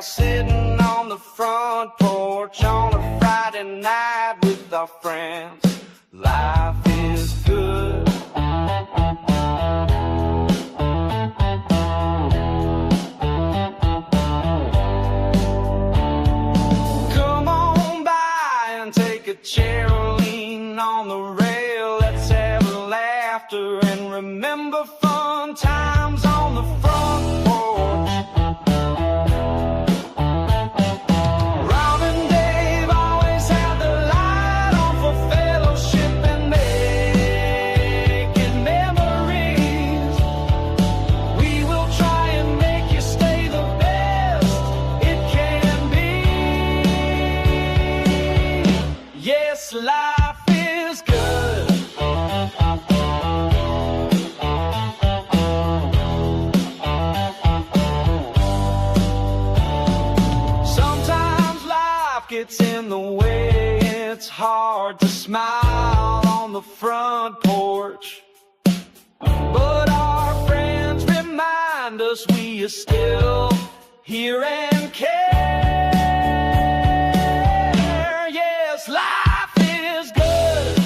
sitting on the front porch on a Friday night with our friends. Life is good. Come on by and take a chair or lean on the rail. Let's have laughter and remember fun times on the front porch. Rob and Dave always had the light on for fellowship and making memories. We will try and make you stay the best it can be. Yes, life is good. Sometimes life gets in the way. It's hard to smile on the front porch. But our friends remind us we are still here and care. Yes, life is good.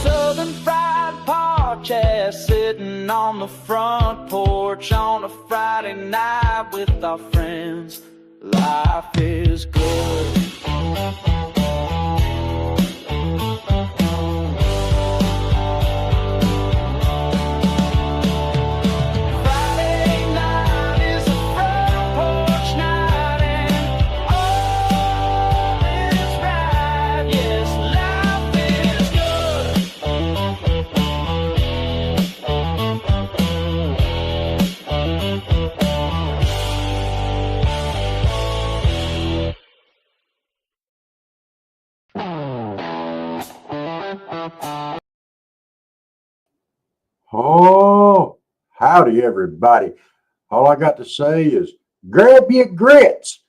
Southern Fried Podcast, sitting on the front porch on a Friday night with our friends. Life is good. Friday night is a front porch night and all is right. Yes, life is Oh, howdy, everybody. All I got to say is grab your grits.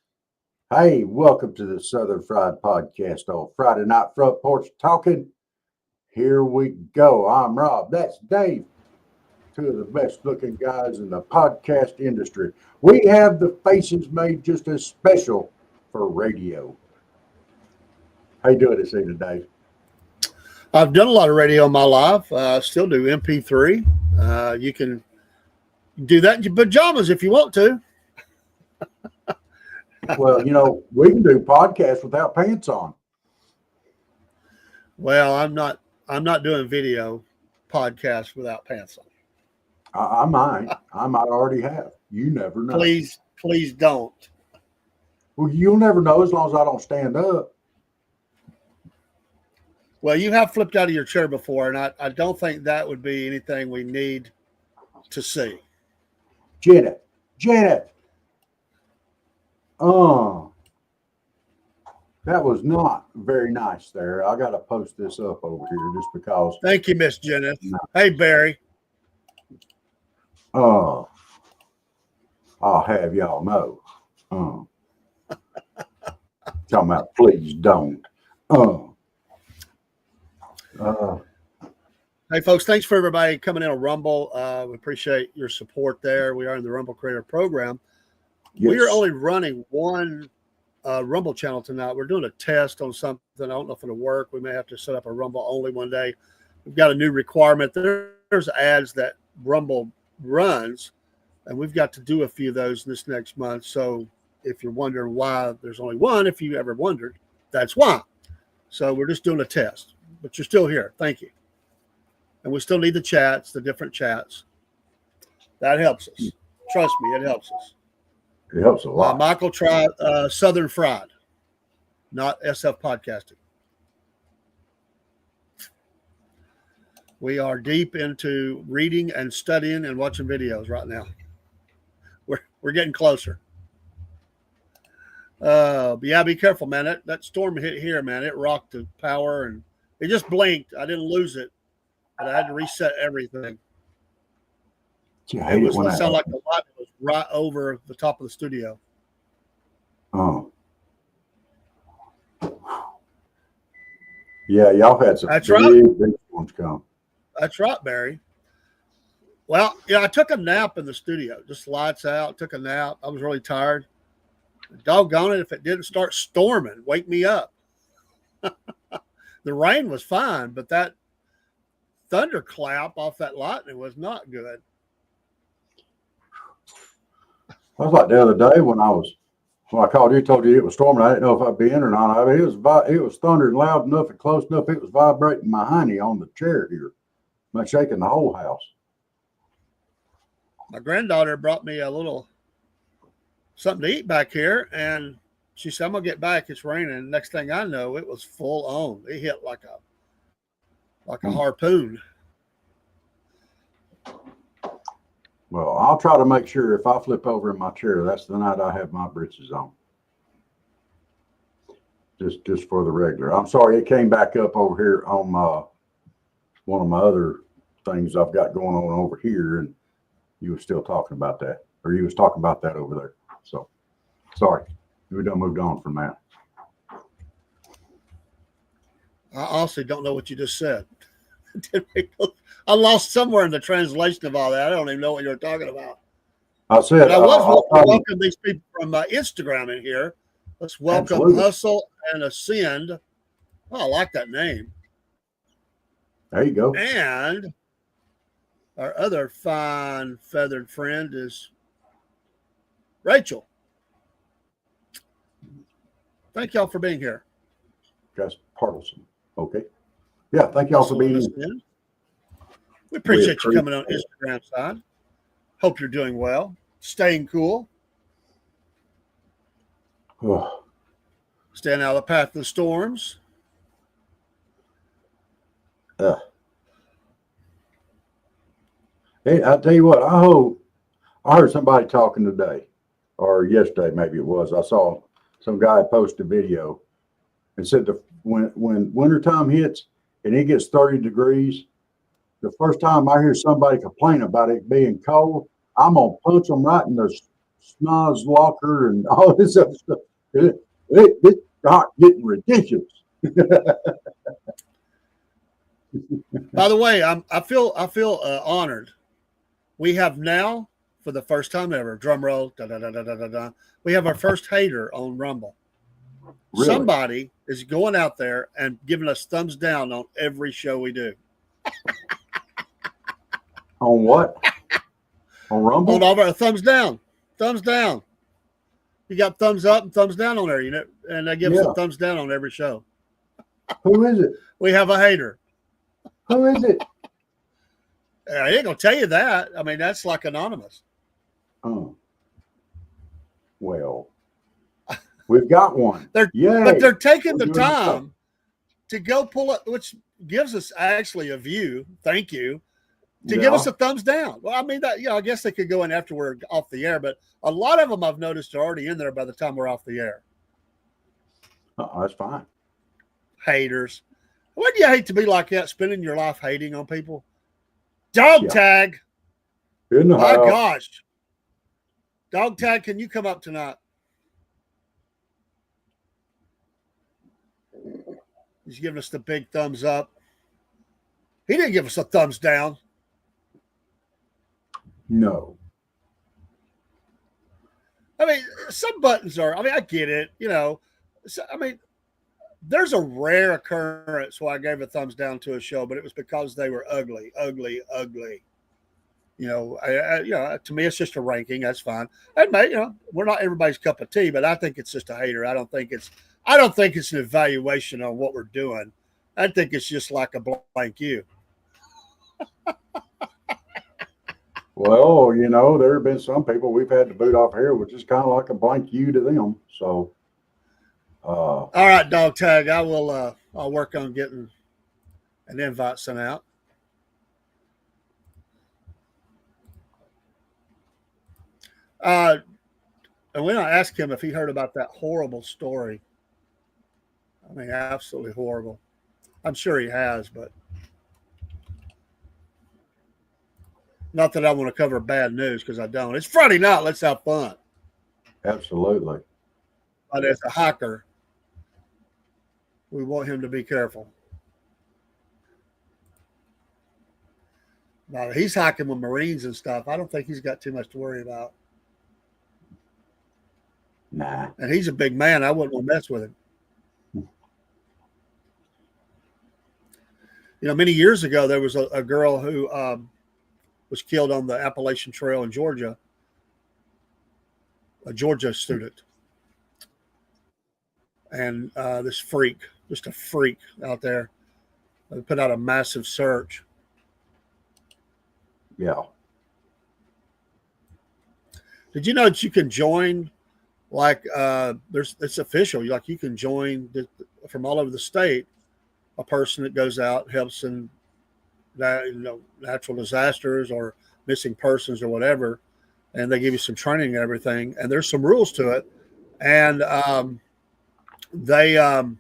Hey, welcome to the Southern Fried Podcast on Friday Night Front Porch Talking. Here we go. I'm Rob. That's Dave. Two of the best looking guys in the podcast industry. We have the faces made just as special for radio. How you doing this evening, Dave? I've done a lot of radio in my life. Still do MP3. You can do that in your pajamas if you want to. Well, you know, we can do podcasts without pants on. Well, I'm not doing video podcasts without pants on. I might already have. You never know. Please don't. Well, you'll never know as long as I don't stand up. Well, you have flipped out of your chair before, and I don't think that would be anything we need to see. Janet. That was not very nice there. I got to post this up over here just because. Thank you, Miss Jenneth. Hey, Barry. I'll have y'all know. Talking about please don't. Hey, folks, thanks for everybody coming in on Rumble. We appreciate your support there. We are in the Rumble Creator Program. Yes. We are only running one Rumble channel tonight. We're doing a test on something. I don't know if it'll work. We may have to set up a Rumble only one day. We've got a new requirement. There's ads that Rumble runs, and we've got to do a few of those this next month. So if you're wondering why there's only one, if you ever wondered, that's why. So we're just doing a test, but you're still here. Thank you. And we still need the chats, the different chats. That helps us. Trust me, it helps us. It helps a lot. Michael tried Southern Fried, not SF Podcasting. We are deep into reading and studying and watching videos right now. We're getting closer. But yeah, be careful, man. That storm hit here, man. It rocked the power and it just blinked. I didn't lose it. but I had to reset everything. You hate It it when sounded that like the light was right over the top of the studio. Oh. Yeah, y'all had some That's big, right. big storms come. That's right, Barry. Well, yeah, I took a nap in the studio, just lights out, took a nap. I was really tired. Doggone it, if it didn't start storming, wake me up. The rain was fine, but that thunderclap off that lightning was not good. I was like the other day when I called you, told you it was storming. I didn't know if I'd be in or not. I mean, it was thundering loud enough and close enough. It was vibrating my hiney on the chair here, like shaking the whole house. My granddaughter brought me a little something to eat back here, and she said, "I'm gonna get back. It's raining." Next thing I know, it was full on. It hit like a harpoon. Well, I'll try to make sure if I flip over in my chair, that's the night I have my britches on. Just for the regular. I'm sorry, it came back up over here on one of my other things I've got going on over here, and you were still talking about that, or you was talking about that over there. So sorry, we done moved on from that. I honestly don't know what you just said. I lost somewhere in the translation of all that. I don't even know what you were talking about. I said But I was welcome these people from Instagram in here. Let's welcome Absolutely. Hustle and Ascend. Oh, I like that name. There you go. And our other fine feathered friend is Rachel. Thank y'all for being here. Guys, Partelson. Okay. Yeah, thank y'all for being here. We appreciate you coming on Instagram side. Hope you're doing well. Staying cool. Oh. Staying out of the path of the storms. Hey, I'll tell you what, I heard somebody talking today, or yesterday maybe it was. I saw some guy post a video and said when wintertime hits and it gets 30 degrees, the first time I hear somebody complain about it being cold, I'm going to punch them right in the snaz locker and all this other stuff. It's not getting ridiculous. By the way, I feel honored. We have now, for the first time ever, drum roll, da, da, da, da, da, da, da, we have our first hater on Rumble. Really? Somebody is going out there and giving us thumbs down on every show we do. On what? On Rumble? On all of our thumbs down. Thumbs down. You got thumbs up and thumbs down on there, you know, and they give us a thumbs down on every show. Who is it? We have a hater. Who is it? I ain't gonna tell you that. I mean, that's like anonymous. Oh. Well, we've got one. But they're taking the time to go pull up, which gives us actually a view. Thank you. To give us a thumbs down. Well, I mean, that, I guess they could go in after we're off the air, but a lot of them I've noticed are already in there by the time we're off the air. Oh, that's fine. Haters. Wouldn't you hate to be like that, spending your life hating on people? Dog tag. My gosh. Dog tag, can you come up tonight? He's giving us the big thumbs up. He didn't give us a thumbs down. No. I mean, some buttons are, I get it, there's a rare occurrence where I gave a thumbs down to a show, but it was because they were ugly. To me, it's just a ranking. That's fine. And we're not everybody's cup of tea, but I think it's just a hater. I don't think it's an evaluation on what we're doing. I think it's just like a blank you. Well, there have been some people we've had to boot off here, which is kind of like a blank you to them. So, all right, dog tag. I will. I'll work on getting an invite sent out. And when I asked him if he heard about that horrible story, absolutely horrible. I'm sure he has, but Not that I want to cover bad news because I don't. It's Friday night. Let's have fun. Absolutely. But as a hiker, we want him to be careful. Now, he's hiking with Marines and stuff. I don't think he's got too much to worry about. Nah. And he's a big man. I wouldn't want to mess with him. You know, many years ago, there was a girl who was killed on the Appalachian Trail in Georgia, a Georgia student. And this freak, just a freak out there, they put out a massive search. Yeah. Did you know that you can join, like, it's official, like you can join from all over the state, a person that goes out, helps in that, natural disasters or missing persons or whatever, and they give you some training and everything. And there's some rules to it, and they have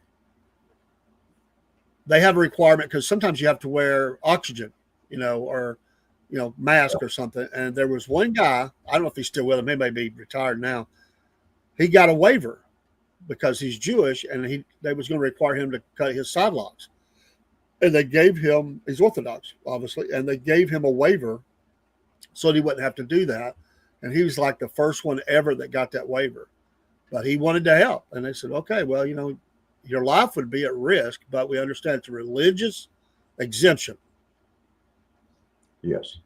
a requirement because sometimes you have to wear oxygen, or mask or something. And there was one guy, I don't know if he's still with him, he may be retired now. He got a waiver because he's Jewish, and they was going to require him to cut his side locks. And they gave him, he's Orthodox, obviously, and they gave him a waiver so that he wouldn't have to do that. And he was like the first one ever that got that waiver. But he wanted to help. And they said, okay, well, your life would be at risk, but we understand it's a religious exemption. Yes.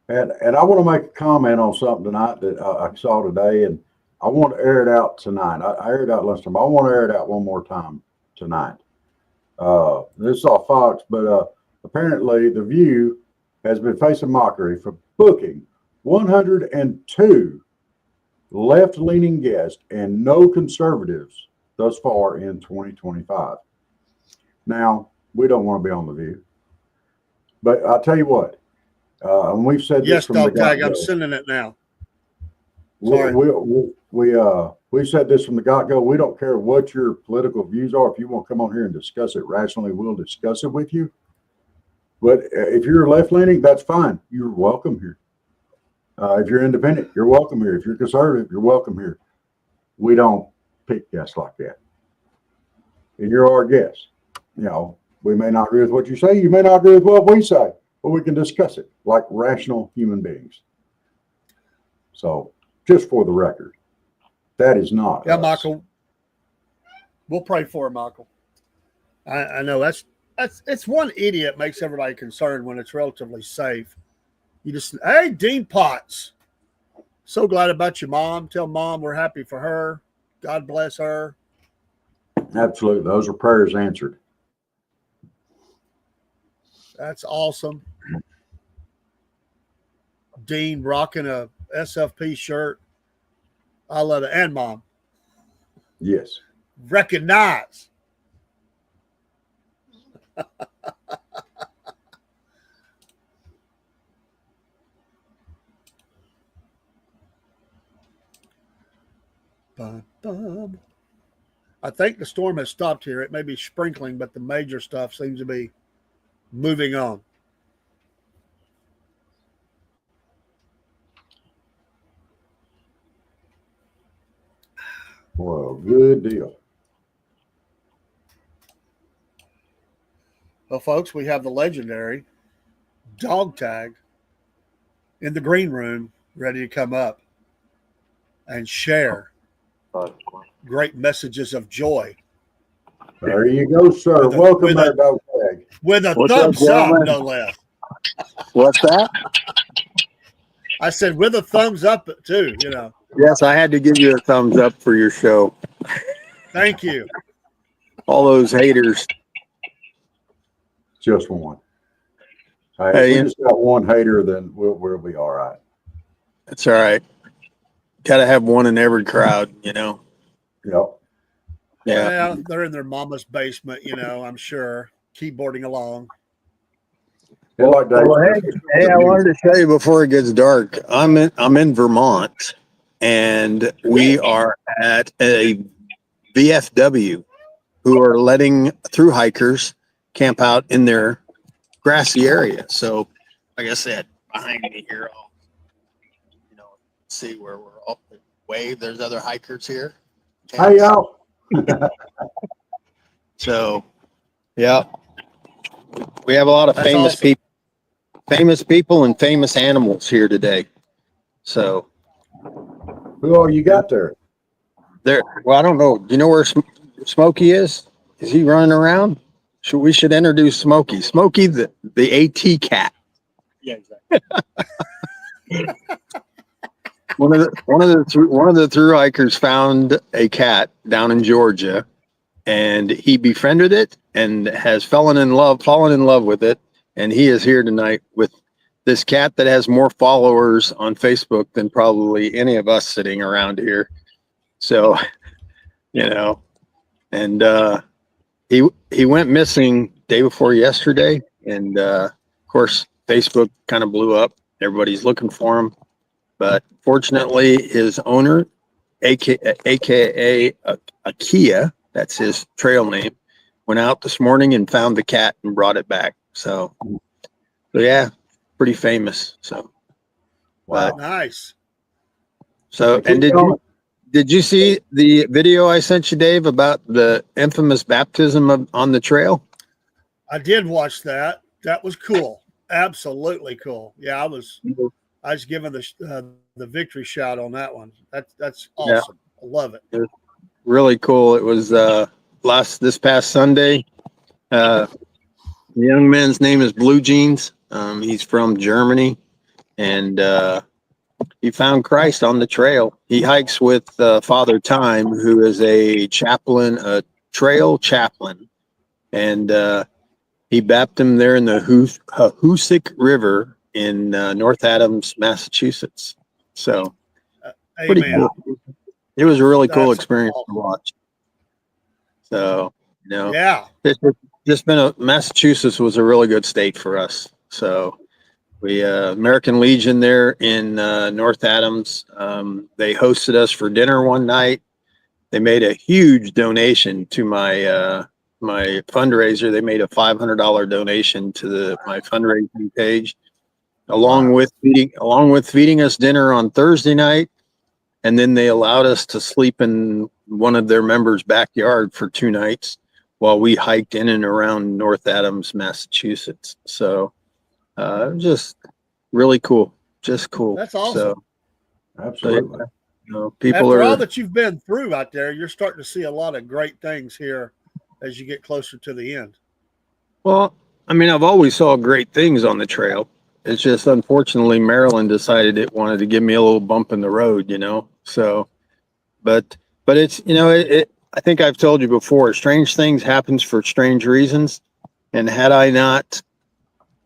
And I want to make a comment on something tonight that I saw today, and I want to air it out tonight. I aired it out last time. I want to air it out one more time tonight. This is off Fox, but apparently The View has been facing mockery for booking 102 left-leaning guests and no conservatives thus far in 2025. Now, we don't want to be on The View, but I'll tell you what, and we've said this from the Tag, I'm sending it now. Sorry. We've said this from the get-go. We don't care what your political views are. If you want to come on here and discuss it rationally, we'll discuss it with you. But if you're left-leaning, that's fine. You're welcome here. If you're independent, you're welcome here. If you're conservative, you're welcome here. We don't pick guests like that. And you're our guest. We may not agree with what you say. You may not agree with what we say, but we can discuss it like rational human beings. So, just for the record, that is not. Yeah, us. Michael. We'll pray for him, Michael. I know it's one idiot makes everybody concerned when it's relatively safe. You just, hey, Dean Potts, so glad about your mom. Tell mom we're happy for her. God bless her. Absolutely. Those are prayers answered. That's awesome. Dean rocking a SFP shirt. I love it. And mom. Yes. Recognize. I think the storm has stopped here. It may be sprinkling, but the major stuff seems to be moving on. Well, good deal. Well, folks, we have the legendary Dog Tag in the green room ready to come up and share great messages of joy. There you go, sir. Welcome there, Dog Tag. With a thumbs up, no less. What's that? I said with a thumbs up, too, Yes, I had to give you a thumbs up for your show. Thank you. All those haters. Just one. Hey, if we just got one hater, then we'll be all right. That's all right. Got to have one in every crowd, Yep. Yeah, they're in their mama's basement, I'm sure, keyboarding along. Well, hey, I wanted to tell you before it gets dark. I'm in Vermont, and we are at a VFW who are letting through hikers camp out in their grassy area. So, like I said, behind me here. I'll, see where we're up. Wave. There's other hikers here. Hey, y'all. So, yeah, we have a lot of That's famous awesome. people and famous animals here today. So Who all you got there? well, I don't know. Do you know where Smokey is? Is he running around? We should introduce Smokey. Smokey, the AT cat. Yeah, exactly. One of the thru hikers found a cat down in Georgia, and he befriended it and has fallen in love with it. And he is here tonight with this cat that has more followers on Facebook than probably any of us sitting around here. So, and he went missing day before yesterday, and of course Facebook kind of blew up. Everybody's looking for him, but fortunately his owner, aka Akia, that's his trail name, went out this morning and found the cat and brought it back. So yeah, pretty famous. So Wow. Nice. so and did you see the video I sent you, Dave, about the infamous baptism on the trail? I did watch that. That was cool. Absolutely cool. Yeah, I was giving the victory shout on that one. That's awesome. Yeah. I love it. It was really cool. It was this past Sunday. The young man's name is Blue Jeans. He's from Germany, and he found Christ on the trail. He hikes with Father Time, who is a chaplain, a trail chaplain, and he baptized him there in the Hoosick River in North Adams, Massachusetts. So pretty cool. It was a really cool experience to watch. So, yeah, it's just been Massachusetts was a really good state for us. So we American Legion there in North Adams. They hosted us for dinner one night. They made a huge donation to my my fundraiser. They made a $500 donation to my fundraising page, along with feeding us dinner on Thursday night, and then they allowed us to sleep in one of their members' backyard for 2 nights while we hiked in and around North Adams, Massachusetts. So just really cool, just cool. That's awesome. So, absolutely. People after all that you've been through out there, you're starting to see a lot of great things here as you get closer to the end. Well, I mean, I've always saw great things on the trail. It's just unfortunately Maryland decided it wanted to give me a little bump in the road, So, but it's I think I've told you before, strange things happens for strange reasons. And had I not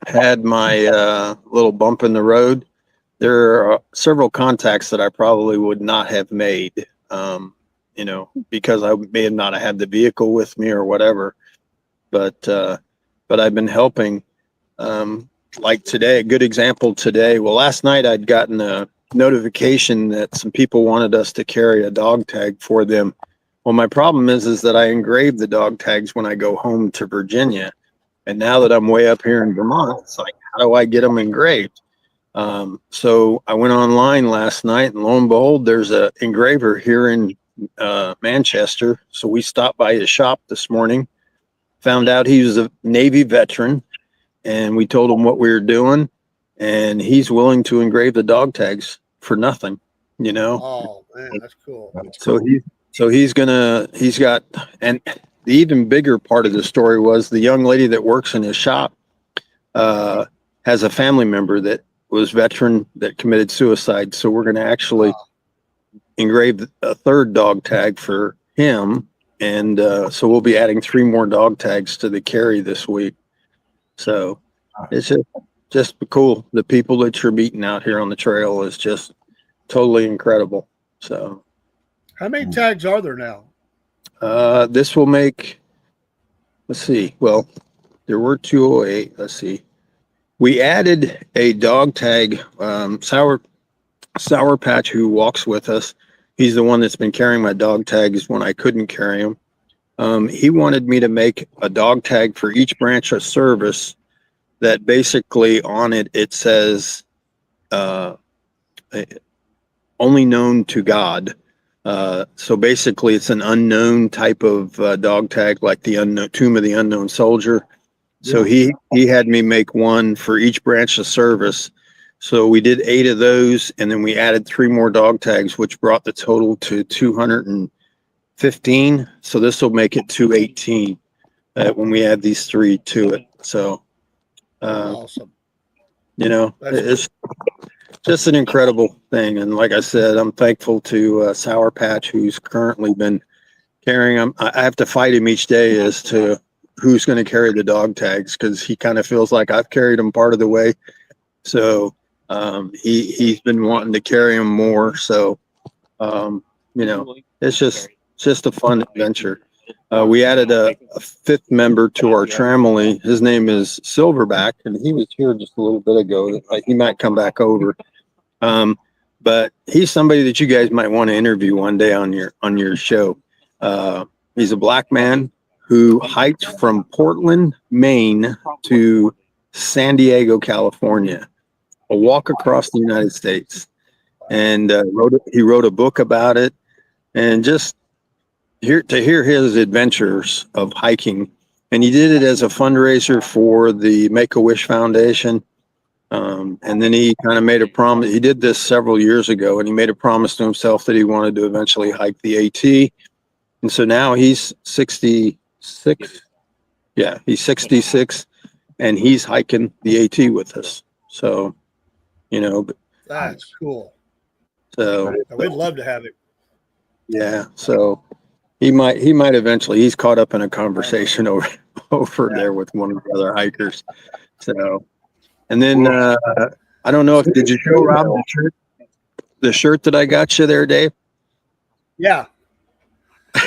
had my little bump in the road, there are several contacts that I probably would not have made, because I may have not had the vehicle with me or whatever. But I've been helping. Like today, a good example today. Well, last night I'd gotten a notification that some people wanted us to carry a dog tag for them. Well, my problem is that I engrave the dog tags when I go home to Virginia. And now that I'm way up here in Vermont, it's like, how do I get them engraved? So I went online last night, and lo and behold, there's a engraver here in Manchester. So we stopped by his shop this morning, found out he was a Navy veteran, and we told him what we were doing, and he's willing to engrave the dog tags for nothing, Oh man, that's cool. He's got, and the even bigger part of the story was the young lady that works in his shop has a family member that was veteran that committed suicide. So we're going to actually engrave a 3rd dog tag for him. And so we'll be adding 3 more dog tags to the carry this week. So it's just cool. The people that you're meeting out here on the trail is just totally incredible. So how many tags are there now? This will make, let's see. Well, there were 208. Let's see. We added a dog tag, Sour Patch, who walks with us. He's the one that's been carrying my dog tags when I couldn't carry them. He wanted me to make a dog tag for each branch of service that basically on it says uh, only known to God. So basically, it's an unknown type of dog tag, like the unknown Tomb of the Unknown Soldier. So he had me make one for each branch of service. So we did 8 of those, and then we added 3 more dog tags, which brought the total to 215. So this will make it 218 when we add these 3 to it. So, Awesome. you know, That's it's just an incredible thing. And like I said, I'm thankful to Sour Patch, who's currently been carrying them. I have to fight him each day as to who's going to carry the dog tags, because he kind of feels like I've carried them part of the way. So he's been wanting to carry them more. So you know, it's just a fun adventure. We added a 5th member to our tramily. His name is Silverback, and he was here just a little bit ago. He might come back over. But he's somebody that you guys might want to interview one day on your show. He's a black man who hiked from Portland, Maine to San Diego, California, a walk across the United States. And he wrote a book about it. And just to hear his adventures of hiking. And he did it as a fundraiser for the Make-A-Wish Foundation. And then he kind of made a promise. He did this several years ago, and he made a promise to himself that he wanted to eventually hike the AT. And so now he's 66. Yeah, he's 66, and he's hiking the AT with us. So, you know, that's cool. So we'd love to have it. Yeah. So he might eventually. He's caught up in a conversation over there with one of the other hikers. So, and then I don't know if did you show Rob the shirt that I got you there, Dave? Yeah.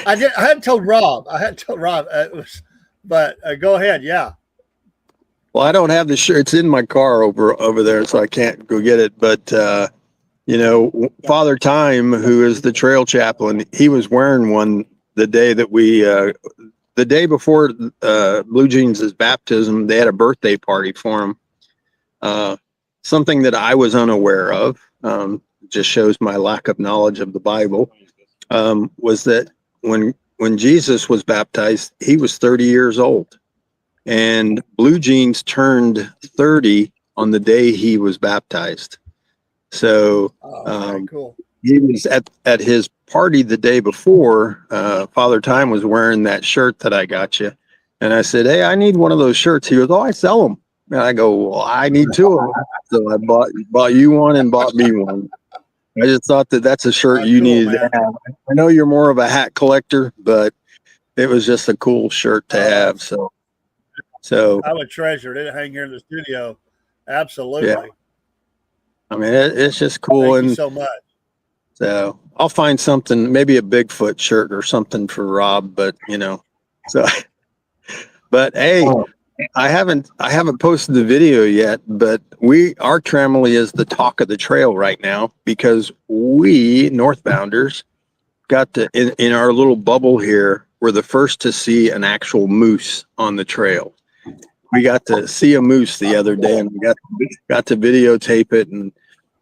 I did. I hadn't told Rob. It was, but go ahead. Yeah. Well, I don't have the shirt. It's in my car over there, so I can't go get it. But you know, Father Time, who is the trail chaplain, he was wearing one the day that the day before Blue Jeans' baptism. They had a birthday party for him. Something that I was unaware of, just shows my lack of knowledge of the Bible, was that when Jesus was baptized, he was 30 years old, and Blue Jeans turned 30 on the day he was baptized. So cool. He was at his party the day before. Father Time was wearing that shirt that I got you, and I said, "Hey, I need one of those shirts." He goes, "Oh, I sell them." And I go, "Well, I need 2 of them." So I bought you one and bought me one. I just thought that's a shirt you needed to have. I know you're more of a hat collector, but it was just a cool shirt to have. So I would treasure it. It hang here in the studio. Absolutely. Yeah. I mean, it's just cool. Thank you so much. So I'll find something, maybe a Bigfoot shirt or something for Rob, but you know, so, but hey, I haven't posted the video yet, but our tramily is the talk of the trail right now, because we Northbounders got to, in our little bubble here, we're the first to see an actual moose on the trail. We got to see a moose the other day, and we got to videotape it, and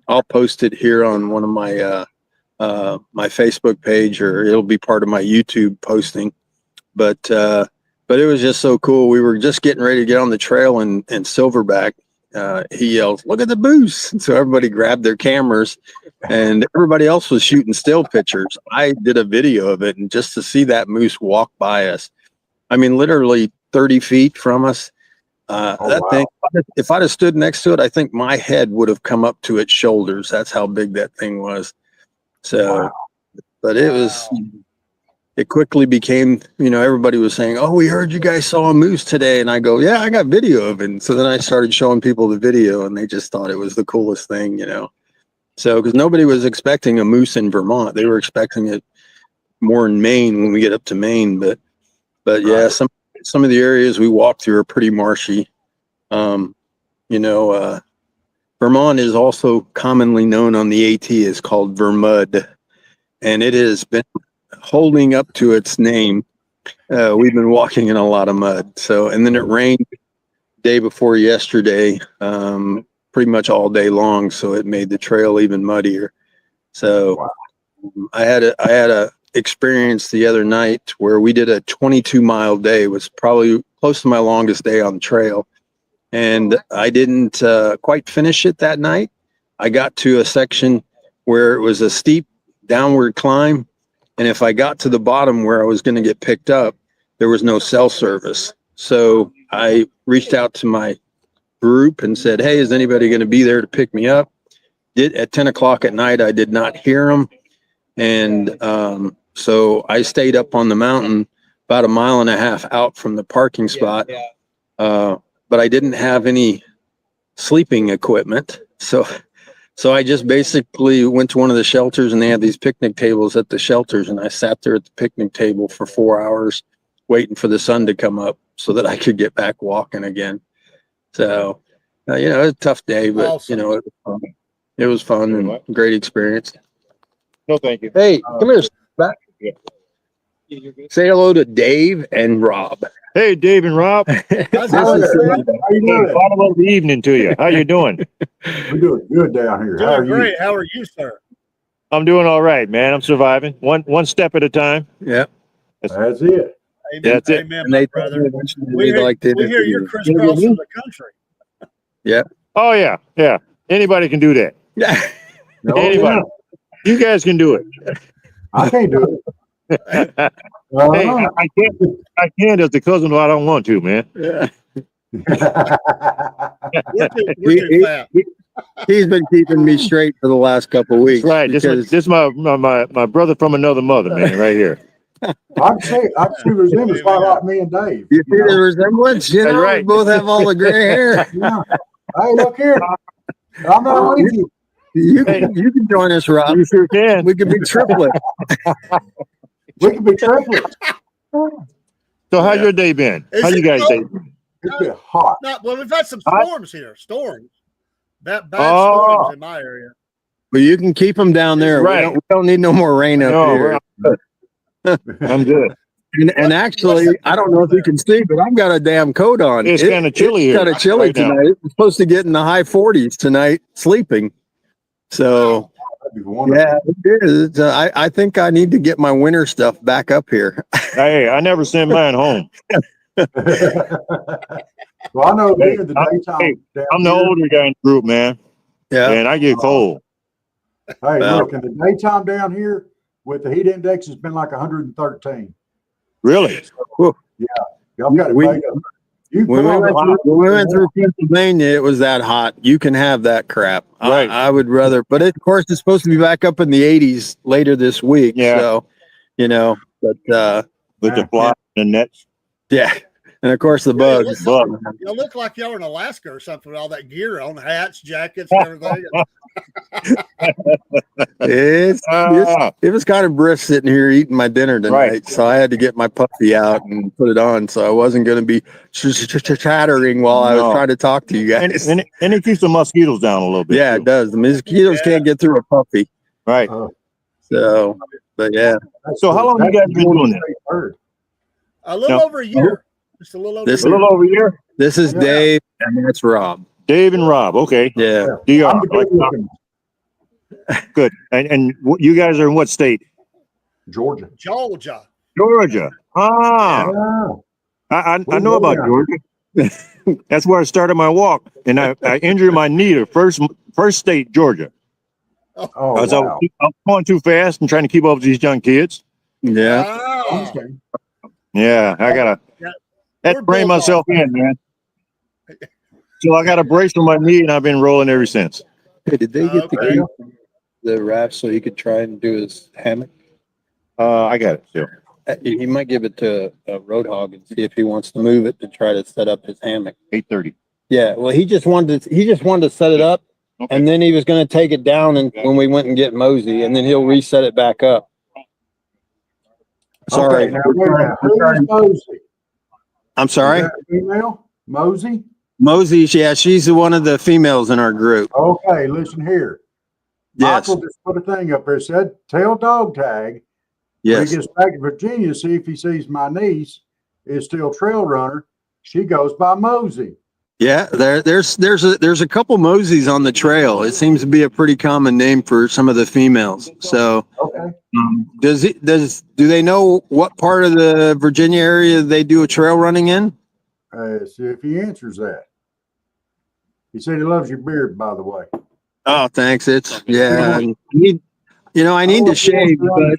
I'll post it here on one of my my Facebook page, or it'll be part of my YouTube posting. But it was just so cool. We were just getting ready to get on the trail, and Silverback, he yelled, "Look at the moose!" And so everybody grabbed their cameras, and everybody else was shooting still pictures. I did a video of it, and just to see that moose walk by us, I mean, literally 30 feet from us. Thing, if I'd have stood next to it, I think my head would have come up to its shoulders. That's how big that thing was. So, but it quickly became, you know, everybody was saying, "Oh, we heard you guys saw a moose today." And I go, "Yeah, I got video of it." And so then I started showing people the video, and they just thought it was the coolest thing, you know. So, because nobody was expecting a moose in Vermont. They were expecting it more in Maine when we get up to Maine. But yeah, some of the areas we walked through are pretty marshy. You know, Vermont is also commonly known on the AT as called Vermud, and it has been holding up to its name. We've been walking in a lot of mud. So, and then it rained day before yesterday. pretty much all day long, so it made the trail even muddier. So Wow. I had a experience the other night where we did a 22-mile day. It was probably close to my longest day on the trail, and I didn't quite finish it that night. I got to a section where it was a steep downward climb, and if I got to the bottom where I was going to get picked up, there was no cell service. So I reached out to my group and said, "Hey, is anybody going to be there to pick me up?" At 10 o'clock at night, I did not hear them. And so I stayed up on the mountain about 1.5 miles out from the parking spot. But I didn't have any sleeping equipment. So I just basically went to one of the shelters, and they had these picnic tables at the shelters. And I sat there at the picnic table for 4 hours waiting for the sun to come up so that I could get back walking again. So, it was a tough day, but, Awesome. it was fun and great experience. No, thank you. Hey, come here. Back. Say hello to Dave and Rob. Hey, Dave and Rob. How's Hey, it how going? you doing? Bottom of the evening to you. How you doing? We're doing good down here. How are Doing you? great. How are you, sir? I'm doing all right, man. I'm surviving one step at a time. Yeah. That's it. Amen. That's it. Amen, And my they brother. we We hear, like to we hear you're crisscrossing the country. Oh yeah. Anybody can do that. Yeah. No, Anybody. You guys can do it. I can't do it. Hey, Uh-huh. I can't as the cousin, but I don't want to, man. Yeah. We're too fat. He's been keeping me straight for the last couple of weeks. That's right. This is my brother from another mother, man, right here. I see resemblance quite like me and Dave. You see the resemblance? That's right. We both have all the gray hair. Yeah. Hey, look here. I'm not with you. You can join us, Rob. You sure can. We could be triplets. We could be triplets. So how's your day been? Is How you it guys cold? day? It's been hot. Well, we've had some storms here. Storms. Bad Oh. storms in my area. Well, you can keep them down there. Right. We don't need no more rain up here. I'm good. And actually, I don't know if you can see, but I've got a damn coat on. It's kinda chilly It's here kind of chilly right now. tonight. It's supposed to get in the high 40s tonight, sleeping. So, That'd be wonderful. yeah, it is. I think I need to get my winter stuff back up here. Hey, I never send mine home. Well, I know Hey, during the hey, daytime. down I'm the here- older guy in the group, man, Yeah. and I get cold. Hey, Well- look, in the daytime down here with the heat index, it's been like 113. Really? Y'all got it We- made up. You When put we, on went the- through, when we went through Pennsylvania, it was that hot. You can have that crap. Right. I would rather, but of course, it's supposed to be back up in the 80s later this week. Yeah. So, but With the fly and the nets. yeah. And of course, the Yeah, bugs. Bug. You look like y'all were in Alaska or something with all that gear on, hats, jackets, and everything. It was kind of brisk sitting here eating my dinner tonight. Right. So I had to get my puffy out and put it on. So I wasn't going to be chattering while I was No. trying to talk to you And, guys. and, and it keeps the mosquitoes down a little bit. Yeah, too. it does. The mosquitoes Yeah. can't get through a puffy. Right. So, but yeah. So how long you guys been doing this? Bird. A little No. over a year. Just a little over This a A year. little over a year? This is Yeah. Dave, and that's Rob. Dave and Rob. Okay. Yeah. DR. I'm the good looking Good. And you guys are in what state? Georgia. Georgia. Georgia. Ah, Yeah. I know about Georgia. That's where I started my walk, and I injured my knee. The first state, Georgia. Oh, I was wow. going too fast and trying to keep up with these young kids. Yeah. Wow. Okay. Yeah, I gotta Yeah. that We're bring bulldogs. myself in, man. So I got a brace on my knee, and I've been rolling ever since. Hey, did they get Okay. the wrap so he could try and do his hammock? I got it still. He might give it to Roadhog and see if he wants to move it to try to set up his hammock. 8:30. Yeah. Well, he just wanted to set it up, Okay. and then he was going to take it down and when we went and get Mosey, and then he'll reset it back up. Sorry. Okay, now wait a minute. Who's Mosey? I'm Is sorry. that a female? Mosey? Mosey, yeah, she's one of the females in our group. Okay, listen here. Yes. Michael just put a thing up there, said, tell Dog Tag when Yes. he gets back to Virginia, see if he sees my niece is still trail runner. She goes by Mosey. Yeah, there's a couple Moseys on the trail. It seems to be a pretty common name for some of the females. So, Okay. do they know what part of the Virginia area they do a trail running in? See if he answers that. He said he loves your beard, by the way. Oh, thanks. It's yeah. I need to Oh, shave, but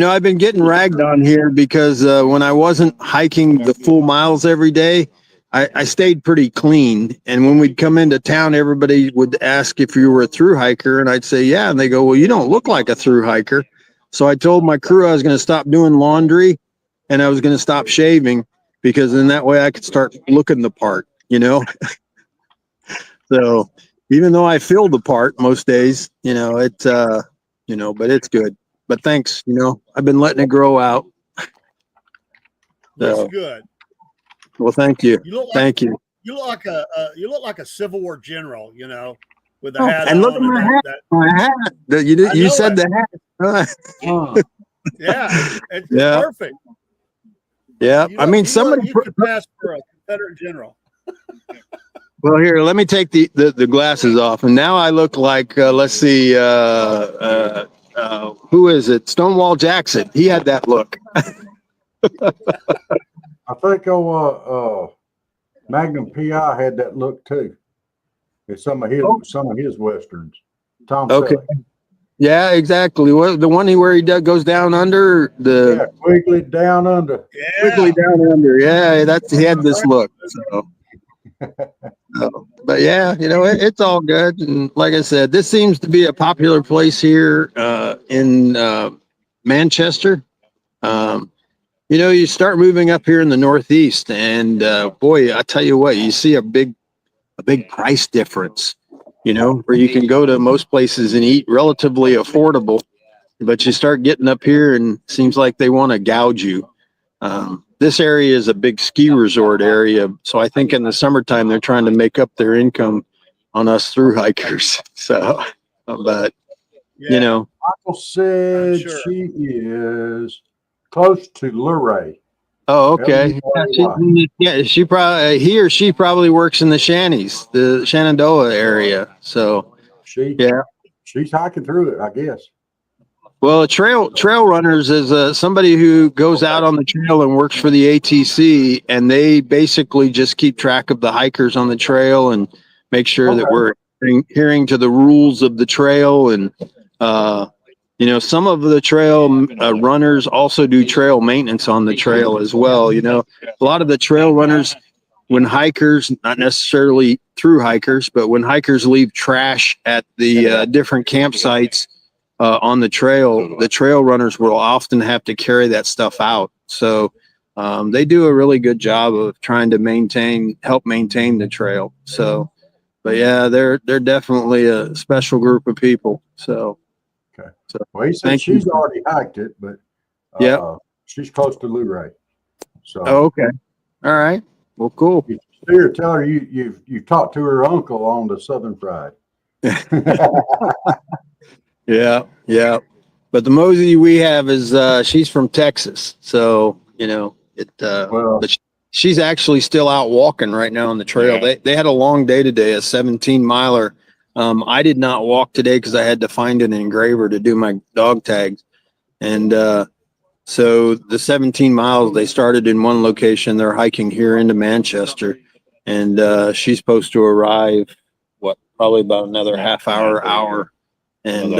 I've been getting ragged on here because when I wasn't hiking the full miles every day, I stayed pretty clean. And when we'd come into town, everybody would ask if you were a through hiker, and I'd say yeah, and they go, "Well, you don't look like a through hiker." So I told my crew I was going to stop doing laundry, and I was going to stop shaving because in that way I could start looking the part. So even though I feel the part most days, but it's good. But thanks, I've been letting it grow out. Looks So, good. well, thank you. You look like Thank you. you look like a Civil War general, with the Oh, hat and on look at and my hat. that. My hat. I You know said it. the hat. Huh. Yeah, it's Yeah. perfect. Yeah. I mean, somebody you could pass for a Confederate general. well, here, let me take the glasses off. And now I look like, let's see, who is it? Stonewall Jackson. He had that look. I think Magnum PI had that look too. It's some of his westerns. Tom Okay. Selleck. Yeah, exactly. Well, the one where he goes down under Yeah, Quigley down under. quickly down under. Yeah, he had this look. So, but yeah, it's all good. And like I said, this seems to be a popular place here in Manchester. You start moving up here in the Northeast, and boy, I tell you what, you see a big price difference. Where you can go to most places and eat relatively affordable, but you start getting up here and it seems like they want to gouge you. This area is a big ski resort area, so I think in the summertime they're trying to make up their income on us through hikers. So, but Michael said Sure. she is close to Luray. oh, okay. L-U-R-A-Y. He or she probably works in the Shanties, the Shenandoah area. So, yeah. She's hiking through it, I guess. Well, trail runners is somebody who goes out on the trail and works for the ATC, and they basically just keep track of the hikers on the trail and make sure that we're adhering to the rules of the trail. And some of the trail runners also do trail maintenance on the trail as well. A lot of the trail runners, when hikers, not necessarily through hikers, but when hikers leave trash at the different campsites. On the trail runners will often have to carry that stuff out. So they do a really good job of trying to help maintain the trail. So, but yeah, they're definitely a special group of people. So, Okay. Well, he said she's already hiked it, but she's close to Luray. So. Oh, okay. All right. Well, cool. You see her, tell her you talked to her uncle on the Southern Fried. Yeah. But the Mosey we have is she's from Texas, so but she's actually still out walking right now on the trail. They had a long day today, a 17 miler. I did not walk today because I had to find an engraver to do my dog tags, and so the 17 miles they started in one location. They're hiking here into Manchester, and she's supposed to arrive probably about another half hour. And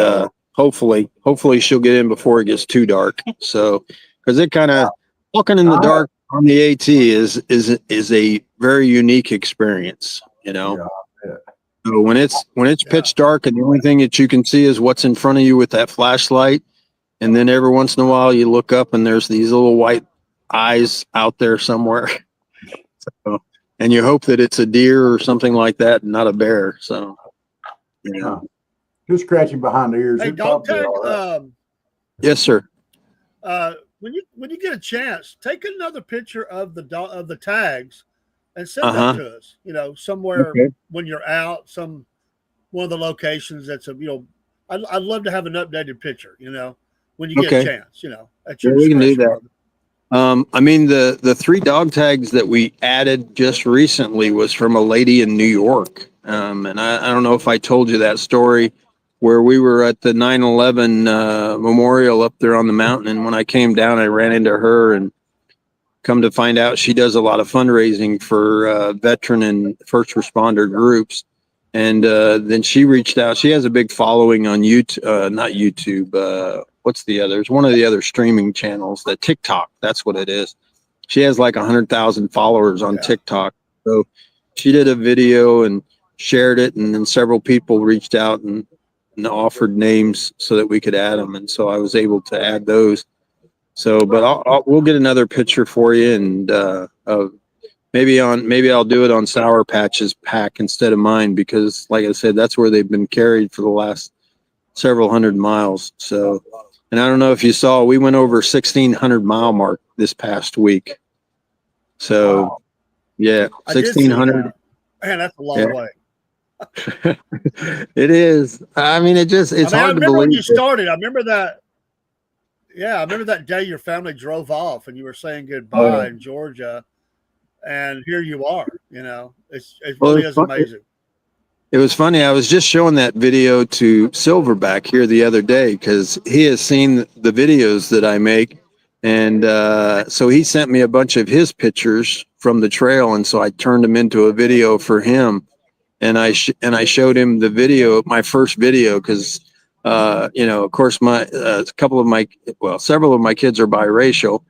hopefully she'll get in before it gets too dark. So, because it kind of walking in the dark on the AT is a very unique experience, So when it's pitch dark and the only thing that you can see is what's in front of you with that flashlight, and then every once in a while you look up and there's these little white eyes out there somewhere. So, and you hope that it's a deer or something like that, and not a bear. So, Just scratching behind the ears. Hey, dog tag. Yes, sir. When you get a chance, take another picture of the tags and send that to us. Somewhere when you're out, one of the locations that's I'd love to have an updated picture. When you get a chance. At your we can do that. I mean, the 3 dog tags that we added just recently was from a lady in New York. And I don't know if I told you that story where we were at the 9/11 memorial up there on the mountain. And when I came down, I ran into her, and come to find out she does a lot of fundraising for veteran and first responder groups. And then she reached out. She has a big following on YouTube, not YouTube. What's the other? It's one of the other streaming channels, the TikTok. That's what it is. She has like 100,000 followers on TikTok. So she did a video and shared it, and then several people reached out and offered names so that we could add them. And so I was able to add those. So, but we'll get another picture for you, and maybe I'll do it on Sour Patch's pack instead of mine, because like I said, that's where they've been carried for the last several hundred miles. So, and I don't know if you saw, we went over 1,600 mile mark this past week. So, Wow. yeah, I did see 1,600. that. Man, that's a long way. It is. I mean, it's I hard to remember believe. when you started. I remember that. Yeah, I remember that day your family drove off and you were saying goodbye in Georgia, and here you are. You know, it Well, really it's is fun- amazing. It was funny. I was just showing that video to Silverback here the other day because he has seen the videos that I make. And so he sent me a bunch of his pictures from the trail. And so I turned them into a video for him. And I showed him the video, my first video, because, of course, several of my kids are biracial.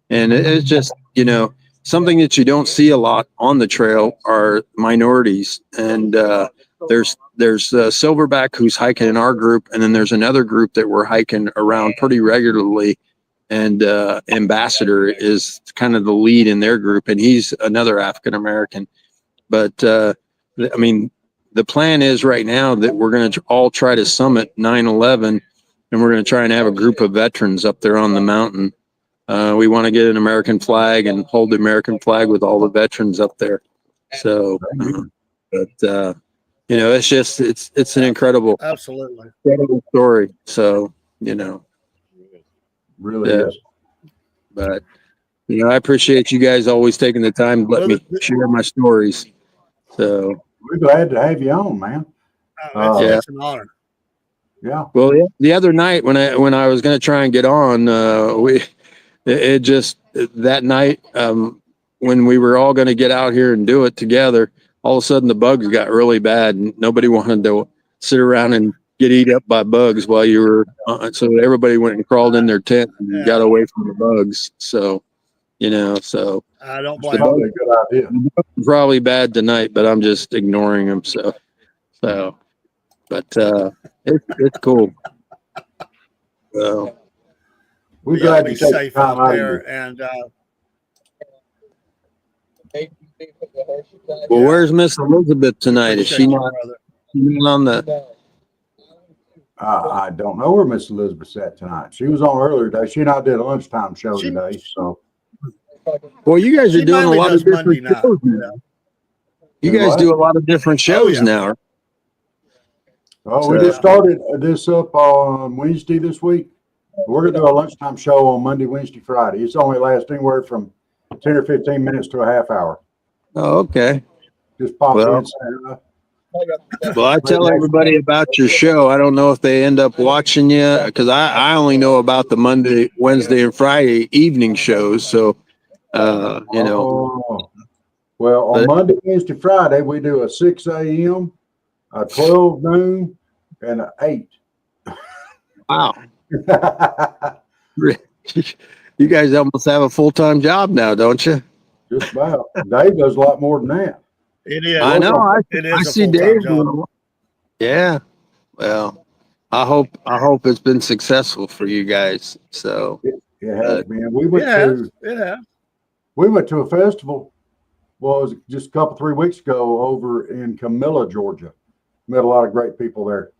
And it's just, something that you don't see a lot on the trail are minorities. And there's Silverback who's hiking in our group, and then there's another group that we're hiking around pretty regularly, and Ambassador is kind of the lead in their group, and he's another African American. But I mean, the plan is right now that we're going to all try to summit 9/11, and we're going to try and have a group of veterans up there on the mountain. We want to get an American flag and hold the American flag with all the veterans up there. So, but it's just it's an incredible Absolutely. story. So, Really Yeah. is. but I appreciate you guys always taking the time to let me share my stories. So, We're glad to have you on, man. It's an honor. Yeah. well, the other night when I was going to try and get on, that night, when we were all going to get out here and do it together, all of a sudden the bugs got really bad, and nobody wanted to sit around and get eat up by bugs while you were, so everybody went and crawled in their tent and got away from the bugs. So, so I don't It's blame you. probably a good idea. probably bad tonight, but I'm just ignoring them. So, but it's cool. So, We're You gotta glad be you take the safe time out out of there, it. and well, where's Miss Elizabeth tonight? Is she appreciate you, not brother. on the? I don't know where Miss Elizabeth's at tonight. She was on earlier today. She and I did a lunchtime show She- today. So Well, you guys are She doing a mainly lot of does Monday different night. shows now. You Do guys what? do a lot of different shows yeah. now. we So- just started this up on Wednesday this week. We're gonna do a lunchtime show on Monday, Wednesday, Friday. It's only lasts anywhere from 10 or 15 minutes to a half hour. Oh, okay. Just pop Well- in, say hi. Well, I tell everybody about your show. I don't know if they end up watching you because I only know about the Monday, Wednesday, and Friday evening shows. So, Oh. Well, on But- Monday, Wednesday, Friday, we do a 6 a.m., a 12 noon, and an 8. wow, you guys almost have a full-time job now, don't you? Just about. Dave does a lot more than that. It is. I know. It I is a see full-time Dave. job. Yeah. Well, I hope it's been successful for you guys. So, It has been. We went Yeah. to a festival. Well, it was just a couple 3 weeks ago over in Camilla, Georgia. Met a lot of great people there.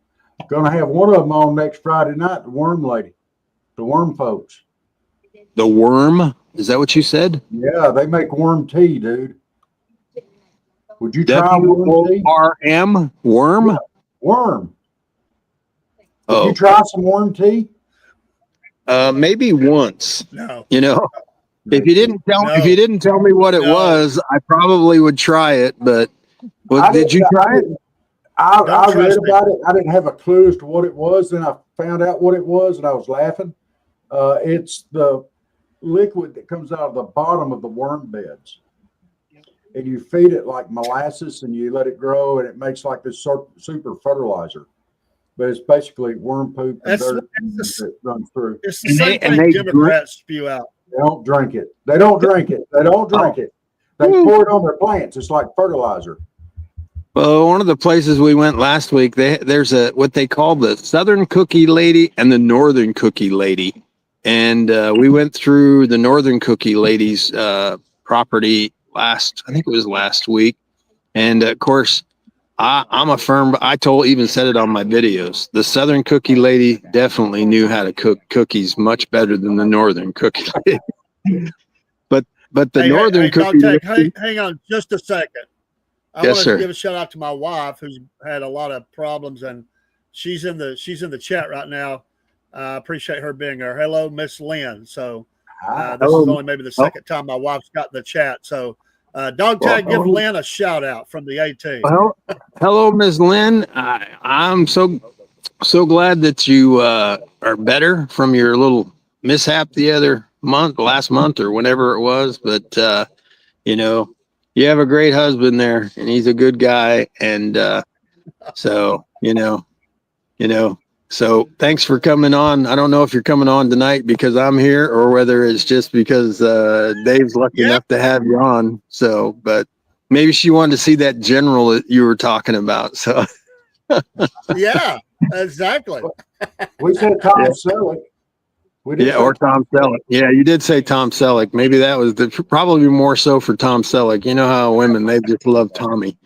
Going to have one of them on next Friday night. The Worm Lady, the Worm folks. the worm, is that what you said? Yeah, they make worm tea, dude. Would you try worm tea? WORM? Worm? Worm. Would Oh, you try some worm tea? maybe once. No. If you didn't tell me what it No. was, I probably would try it. But did you try it? I Don't read trust me. about it. I didn't have a clue as to what it was. Then I found out what it was, and I was laughing. It's the liquid that comes out of the bottom of the worm beds, and you feed it like molasses, and you let it grow, and it makes like this super fertilizer. But it's basically worm poop and dirt that runs through. It's the same thing Democrats spew out. They don't drink it. They don't drink it. They don't drink it. They pour it on their plants. It's like fertilizer. Well, one of the places we went last week, there's what they call the Southern Cookie Lady and the Northern Cookie Lady, and we went through the Northern Cookie Lady's property I think it was last week, and of course, I'm a firm. Even said it on my videos. The Southern Cookie Lady definitely knew how to cook cookies much better than the Northern Cookie Lady. but the Northern Cookie Lady. Hang on just a second. I want to give a shout out to my wife who's had a lot of problems, and she's in the chat right now. I appreciate her being there. Hello, Miss Lynn. So this is only maybe the second time my wife's got in the chat. So Dog Tag, give Lynn a shout out from the AT. Well, hello, Miss Lynn. I'm so glad that you are better from your little mishap last month or whenever it was. But you have a great husband there, and he's a good guy. And so so thanks for coming on. I don't know if you're coming on tonight because I'm here, or whether it's just because Dave's lucky enough to have you on. So, but maybe she wanted to see that general that you were talking about. So, yeah, exactly. We said Tom Selleck. Or Tom Selleck. Yeah, you did say Tom Selleck. Maybe that was probably more so for Tom Selleck. You know how women, they just love Tommy.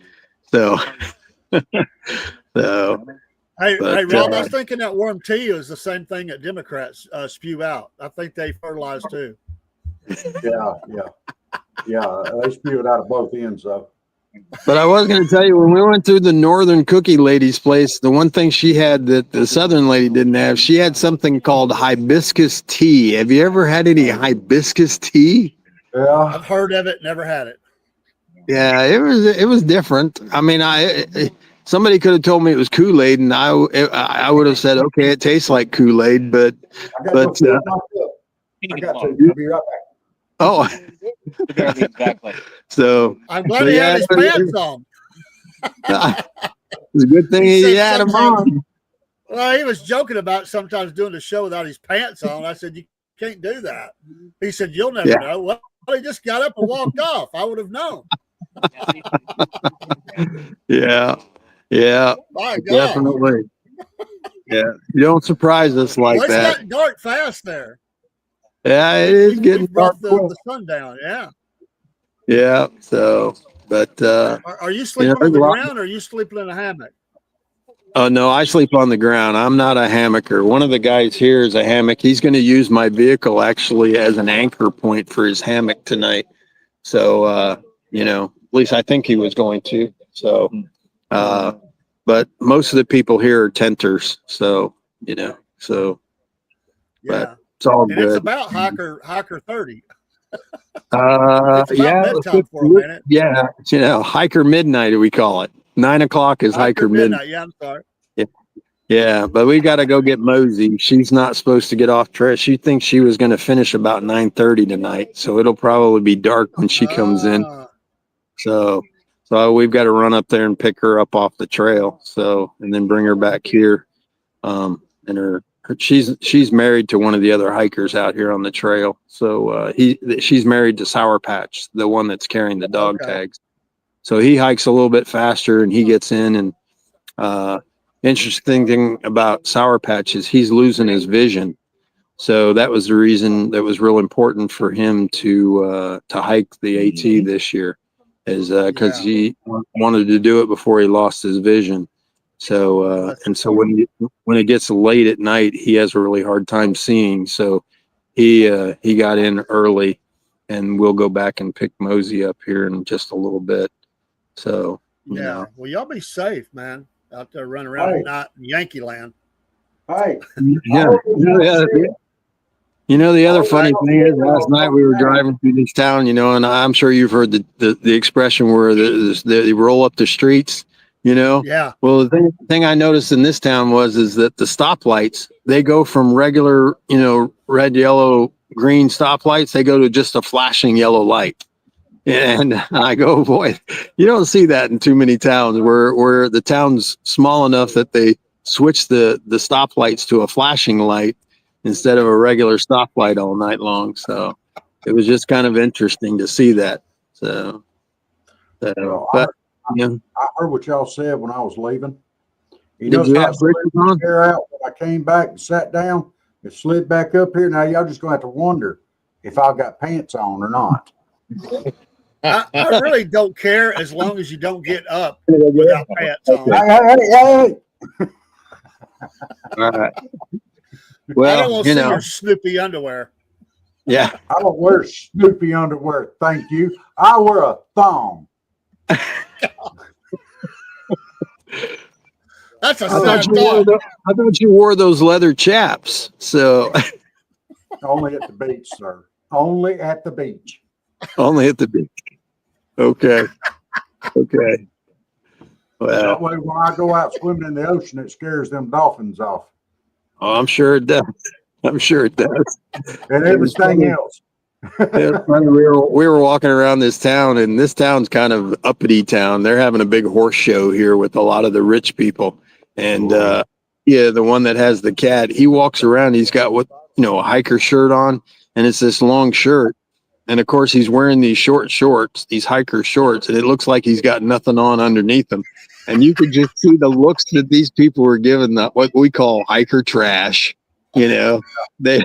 So, Hey, Rob, I was thinking that worm tea is the same thing that Democrats spew out. I think they fertilize too. Yeah. They spew it out of both ends, though. But I was going to tell you, when we went through the Northern Cookie Lady's place, the one thing she had that the Southern lady didn't have, she had something called hibiscus tea. Have you ever had any hibiscus tea? Yeah, I've heard of it, never had it. Yeah, it was different. I mean, somebody could have told me it was Kool-Aid, and I would have said, okay, it tastes like Kool-Aid, but I got to. I'll be right back. Oh, exactly. So I'm glad he had his pants on. It's a good thing he had them on. Well, he was joking about sometimes doing the show without his pants on. I said, you can't do that. He said, you'll never know. Well, he just got up and walked off. I would have known. Yeah. My God. Definitely. Yeah. You don't surprise us like that. It's gotten dark fast there. Yeah, it is getting dark. The sun down. Yeah. Yeah. So, but are you sleeping on the ground, or are you sleeping in a hammock? Oh no, I sleep on the ground. I'm not a hammocker. One of the guys here is a hammock. He's going to use my vehicle actually as an anchor point for his hammock tonight. So, at least I think he was going to. So, but most of the people here are tenters. So, Yeah. But it's all good. It's about hiker 30. Bedtime for a minute. Yeah. Hiker midnight, we call it. 9 o'clock is hiker midnight. Yeah, I'm sorry. Yeah, but we got to go get Mosey. She's not supposed to get off track. She thinks she was going to finish about 9:30 tonight, so it'll probably be dark when she comes in. So we've got to run up there and pick her up off the trail. So, and then bring her back here. And she's married to one of the other hikers out here on the trail. So she's married to Sour Patch, the one that's carrying the dog tags. So he hikes a little bit faster and he gets in. And interesting thing about Sour Patch is he's losing his vision. So that was the reason that was real important for him to hike the AT this year, is because he wanted to do it before he lost his vision. So so when it gets late at night, he has a really hard time seeing. So he got in early, and we'll go back and pick Mosey up here in just a little bit. So well, y'all be safe, man, out there running around at night in Yankee Land. Hey, You know, the other Oh, funny thing is last night we were driving through this town, you know, and I'm sure you've heard the expression where they roll up the streets, you know. Yeah. Well, the thing I noticed in this town is that the stoplights, they go from regular, you know, red, yellow, green stoplights, they go to just a flashing yellow light. And I go, boy, you don't see that in too many towns where the town's small enough that they switch the stoplights to a flashing light instead of a regular stoplight all night long. So it was just kind of interesting to see that. So, Well, but yeah, I heard what y'all said when I was leaving. You did notice you how I have slid britches my on? hair out when I came back and sat down? It slid back up here. Now y'all just gonna have to wonder if I got pants on or not. I really don't care as long as you don't get up without pants on. Hey. All right. I don't Well, want to you see know, your Snoopy underwear. yeah. I don't wear Snoopy underwear, thank you. I wear a thong. That's a I sad thought thought. I thought you wore those leather chaps. So Only at the beach, sir. Only at the beach. only at the beach. Okay. Okay. Well, That way, when I go out swimming in the ocean, it scares them dolphins off oh, I'm sure it does. I'm sure it does. and It was everything funny. else. It was funny. We were walking around this town, and this town's kind of uppity town. They're having a big horse show here with a lot of the rich people. And yeah, the one that has the cat, he walks around. He's got a hiker shirt on, and it's this long shirt. And of course, he's wearing these short shorts, these hiker shorts, and it looks like he's got nothing on underneath them. And you could just see the looks that these people were giving what we call hiker trash. You know, they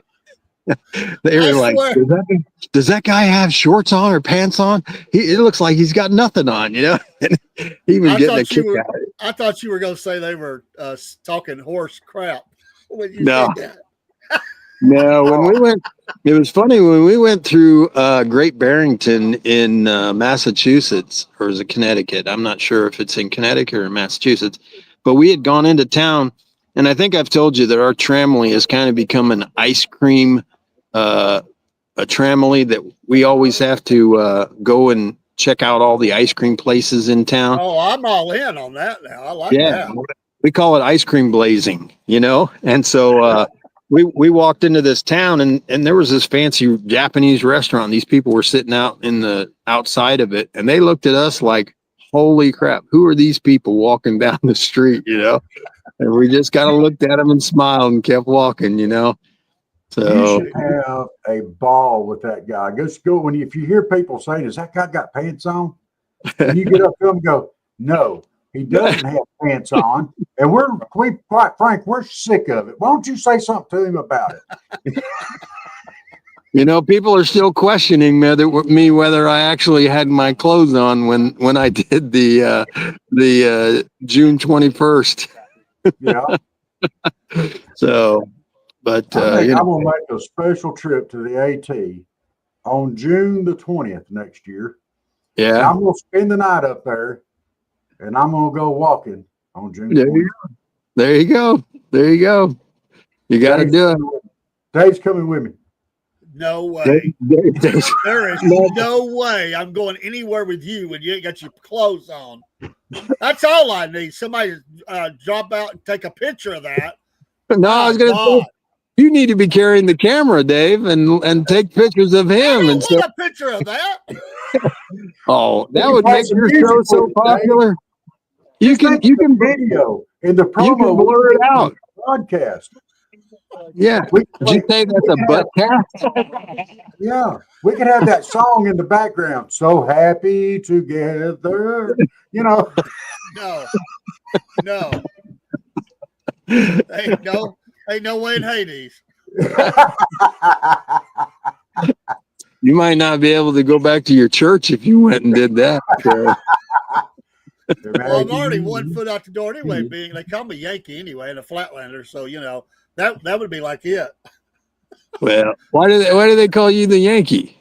were I like, swear. does that guy have shorts on or pants on? It looks like he's got nothing on, you know. Even getting a kick out of it. I thought you were going to say they were talking horse crap when you No. said that. No, when we went, it was funny when we went through Great Barrington in Massachusetts, or is it Connecticut? I'm not sure if it's in Connecticut or Massachusetts, but we had gone into town, and I think I've told you that our tramway has kind of become an ice cream, a tramway that we always have to go and check out all the ice cream places in town. Oh, I'm all in on that now. I like Yeah, that. we call it ice cream blazing, you know, and so. We walked into this town and there was this fancy Japanese restaurant. These people were sitting out in the outside of it, and they looked at us like, holy crap, who are these people walking down the street, you know? And we just kind of looked at them and smiled and kept walking, you know? You So should have a ball with that guy. Just go if you hear people say, "Does that guy got pants on?" And you get up to him and go, "No, he doesn't have pants on." And we quite frank, we're sick of it. Why don't you say something to him about it? you know, people are still questioning whether I actually had my clothes on when I did the June 21st. Yeah. So, but I'm you know, gonna make a special trip to the AT on June the 20th next year. And yeah. I'm gonna spend the night up there, and I'm gonna go walking on June There 20th. you go. There you go. There you go. You got to do it. Dave's coming with me. No way. There's- There is no way I'm going anywhere with you when you ain't got your clothes on. That's all I need. Somebody drop out and take a picture of that. no, I was going to say, you need to be carrying the camera, Dave, and take pictures of I him. don't And so, want a picture of that. oh, that We would can make play your some show music so with it, Dave. popular. You can video in the promo. you can blur it out. Broadcast. Yeah. We Did you say that's a butt cast? Yeah, we could have that song in the background. So happy together, you know. No. Ain't no way in Hades. You might not be able to go back to your church if you went and did that. So, Well, I'm already 1 foot out the door anyway. Being they call me Yankee anyway, and a Flatlander, so you know that would be like it. well, why do they call you the Yankee?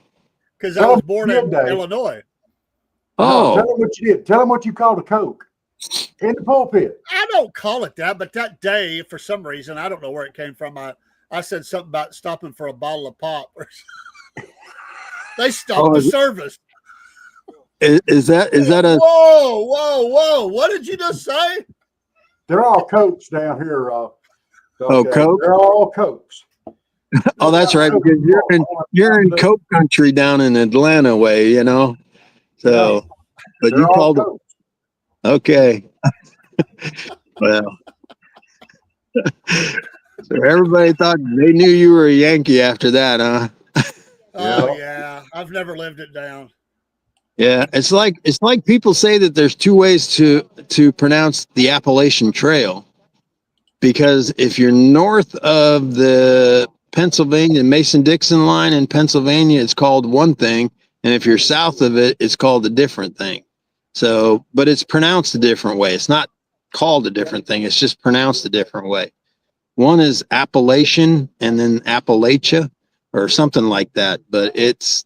Because I was born in Illinois. Oh, Tell them what you did. Tell them what you called a Coke in the pulpit. I don't call it that, but that day, for some reason, I don't know where it came from. I I said something about stopping for a bottle of pop. They stopped the service. Is that a Whoa! What did you just say? They're all Cokes down here. Coke? They're all Cokes. Oh, that's right, because you're in Coke country down in Atlanta way, you know. So, but They're you all called it Cokes. okay. Well, so everybody thought they knew you were a Yankee after that, huh? Oh yeah, I've never lived it down. Yeah, it's like people say that there's two ways to pronounce the Appalachian Trail, because if you're north of the Pennsylvania Mason-Dixon line in Pennsylvania, it's called one thing, and if you're south of it, it's called a different thing. So, but it's pronounced a different way. It's not called a different thing. It's just pronounced a different way. One is Appalachian and then Appalachia or something like that. But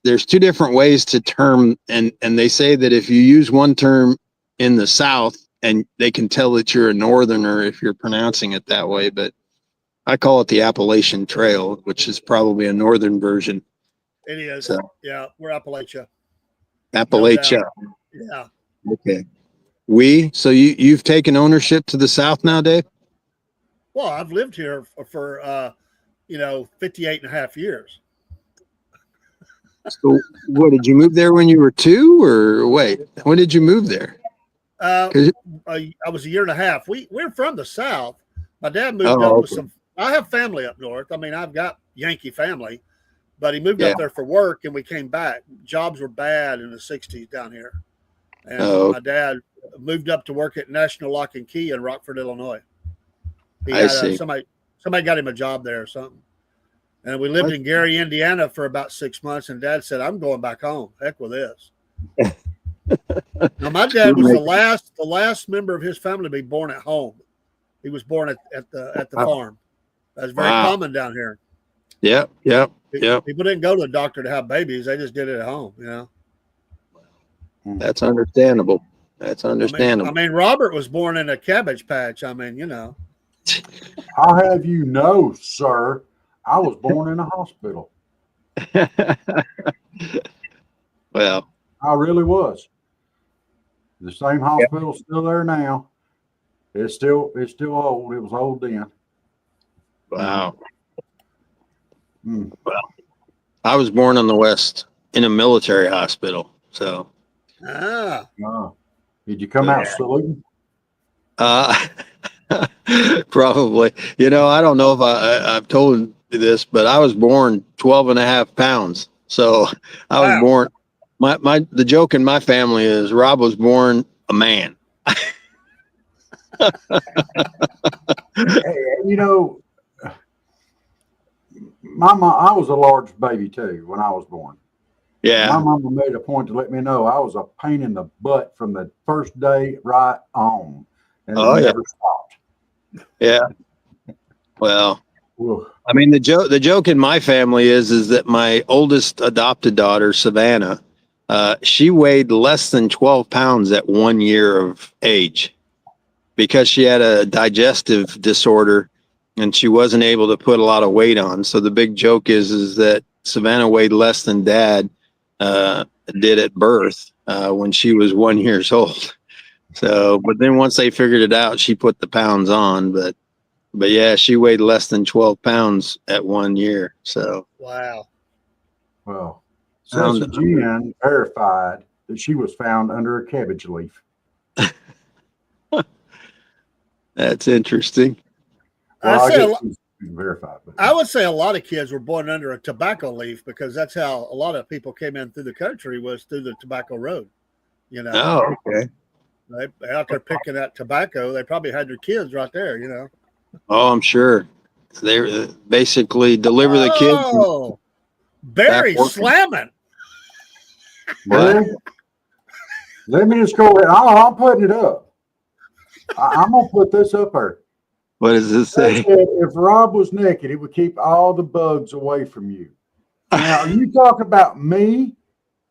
there's two different ways to term, and they say that if you use one term in the South, and they can tell that you're a northerner if you're pronouncing it that way. But I call it the Appalachian Trail, which is probably a northern version. It is. So, yeah, we're Appalachia. Appalachia. No, yeah. Okay. So you've taken ownership to the South now, Dave? Well, I've lived here for 58 and a half years. So what, did you move there when you were 2, or wait, when did you move there? I was a year and a half. We're from the South. My dad moved up with some. I have family up north. I mean, I've got Yankee family, but he moved up there for work, and we came back. Jobs were bad in the '60s down here, and my dad moved up to work at National Lock and Key in Rockford, Illinois. He had somebody got him a job there or something, and we lived in Gary, Indiana, for about 6 months. And Dad said, "I'm going back home. Heck with this." Now, my dad was the last member of his family to be born at home. He was born at the farm. That's very common down here. Yep. People didn't go to the doctor to have babies; they just did it at home. That's understandable. I mean, Robert was born in a cabbage patch. I mean, I'll have you know, sir, I was born in a hospital. Well, I really was. The same hospital's still there now. It's still old. It was old then. Wow. Well, I was born on the West in a military hospital. So. Did you come out saluting? Probably. I don't know if I've told you this, but I was born 12 and a half pounds. So I was born. The joke in my family is Rob was born a man. My mom, I was a large baby too when I was born. Yeah. My mama made a point to let me know I was a pain in the butt from the first day right on. And it never stopped. Yeah. Well, I mean, the joke in my family is that my oldest adopted daughter, Savannah, she weighed less than 12 pounds at 1 year of age because she had a digestive disorder and she wasn't able to put a lot of weight on. So the big joke is that Savannah weighed less than Dad did at birth when she was 1 year old. So, but then once they figured it out, she put the pounds on. But yeah, she weighed less than 12 pounds at 1 year. So wow. Well, Ceci Jen verified that she was found under a cabbage leaf. That's interesting. Verified. I would say a lot of kids were born under a tobacco leaf because that's how a lot of people came in through the country, was through the tobacco road. Oh, okay. They out there picking that tobacco. They probably had their kids right there. Oh, I'm sure. They basically deliver the kids. Oh, Barry slamming. Well, let me just go ahead. I'm putting it up. I'm going to put this up there. What does this say? If Rob was naked, it would keep all the bugs away from you. Now, are you talking about me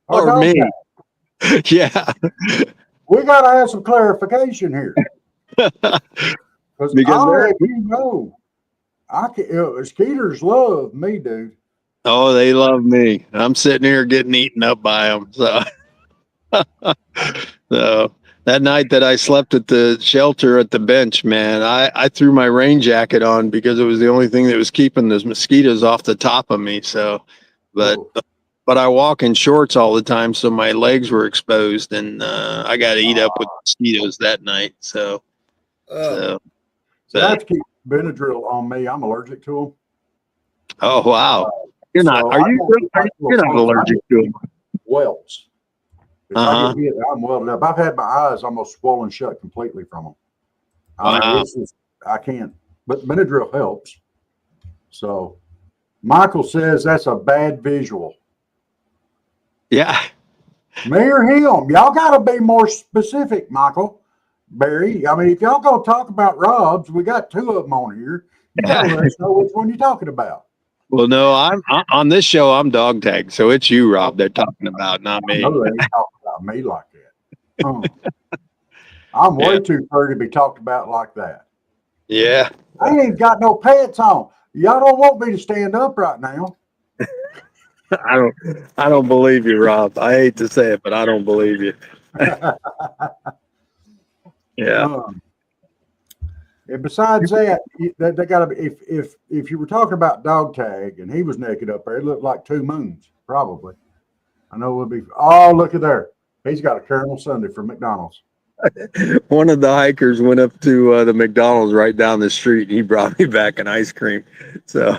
or me? Yeah. We got to have some clarification here. Because I can, Skeeters love me, dude. Oh, they love me. I'm sitting here getting eaten up by them. So, so that night that I slept at the shelter at the bench, man, I threw my rain jacket on because it was the only thing that was keeping those mosquitoes off the top of me. So, but Oh, but I walk in shorts all the time, so my legs were exposed, and I got to eat up with mosquitoes that night. So, Uh, so, see, I but have to keep Benadryl on me. I'm allergic to oh wow, them. you're not? So Are I you? don't get You're not allergic to them? welts. If I Uh huh. get hit, I'm welded up. I've had my eyes almost swollen shut completely from them. I mean, Wow. it's just, I can't, but Benadryl helps. So Michael says that's a bad visual. Yeah. Me or him? Y'all got to be more specific, Michael. Barry, I mean, if y'all gonna talk about Rob's, we got two of them on here. You got to let us know which one you're talking about. Well, no, on this show. I'm dog tag, so it's you, Rob. They're talking about, not I me. know they ain't talking about me like that. I'm way Yeah. too fur to be talked about like that. Yeah. I ain't got no pants on. Y'all don't want me to stand up right now. I don't believe you, Rob. I hate to say it, but I don't believe you. Yeah. And besides that, they got to be. If you were talking about dog tag and he was naked up there, it looked like two moons, probably. I know it would be. Oh, look at there. He's got a caramel sundae from McDonald's. One of the hikers went up to the McDonald's right down the street, and he brought me back an ice cream. So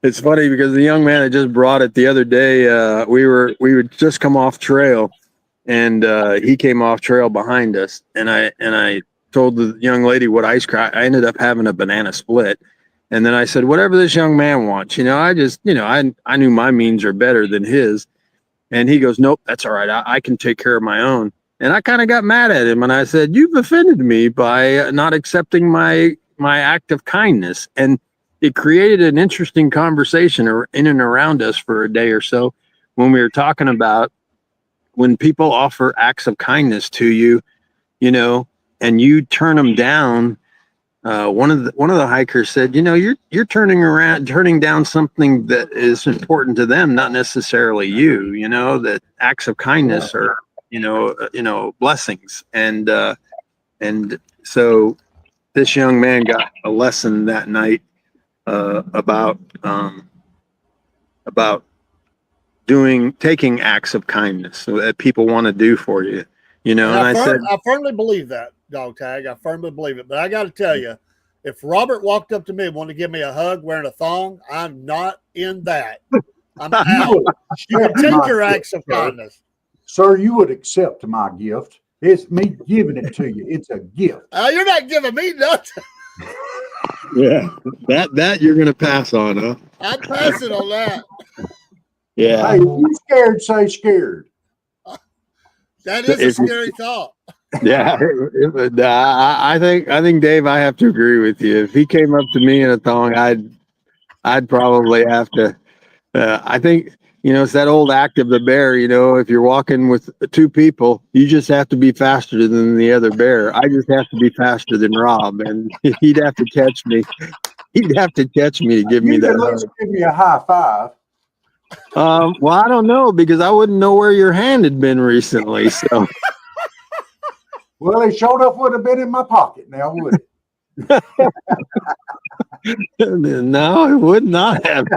it's funny because the young man that just brought it the other day, we would just come off trail, and he came off trail behind us, and I told the young lady what ice cream. I ended up having a banana split, and then I said, whatever this young man wants, I knew my means are better than his, and he goes, nope, that's all right. I can take care of my own. And I kind of got mad at him, and I said, you've offended me by not accepting my act of kindness. And it created an interesting conversation in and around us for a day or so when we were talking about when people offer acts of kindness to you, and you turn them down. One of the hikers said, you're turning down something that is important to them, not necessarily you. That acts of kindness are, blessings, and so this young man got a lesson that night about taking acts of kindness that people want to do for you. And I said, I firmly believe that, dog tag. I firmly believe it. But I got to tell you, if Robert walked up to me and wanted to give me a hug wearing a thong, I'm not in that. I'm out. You can take your acts of kindness. Sir, you would accept my gift. It's me giving it to you. It's a gift. You're not giving me nothing. yeah, that you're gonna pass on, huh? I'm passing on that. Yeah. Hey, if you scared, say scared. That is a scary thought. Yeah, I think Dave, I have to agree with you. If he came up to me in a thong, I'd probably have to. I think it's that old act of the bear. If you're walking with two people, you just have to be faster than the other bear. I just have to be faster than Rob, and he'd have to catch me. He'd have to catch me to give me You that can at least give me a high five. Well, I don't know because I wouldn't know where your hand had been recently. So. Well, it showed up would have been in my pocket now, would it? No, it would not have.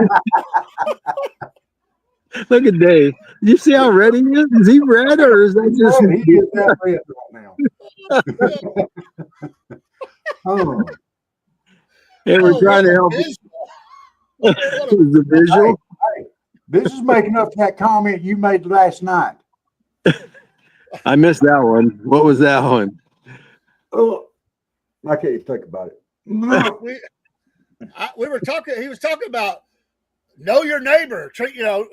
Look at Dave. You see how red he is? Is he red or is that just? He is that red right now. Oh. And we're trying to help. The visual. Hey, this is making up that comment you made last night. I missed that one. What was that one? Oh, I can't even think about it. We were talking. He was talking about know your neighbor. Know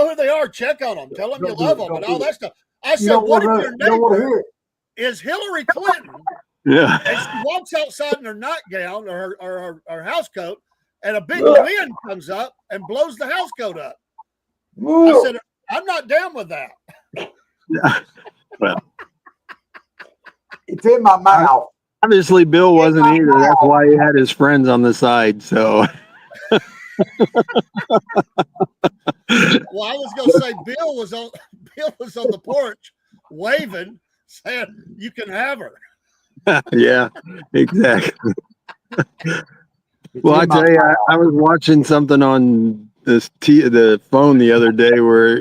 who they are. Check on them. Tell them you love them and all that stuff. I said, what if your neighbor is Hillary Clinton? Yeah. And she walks outside in her nightgown or her house coat, and a big wind comes up and blows the house coat up. I said, I'm not down with that. Well, it's in my mouth. Obviously, Bill wasn't either. That's why he had his friends on the side. So Well, I was going to say Bill was on Bill was on the porch waving, saying, "You can have her." yeah, exactly. It's Well, I in my tell you, I was watching something on the phone the other day where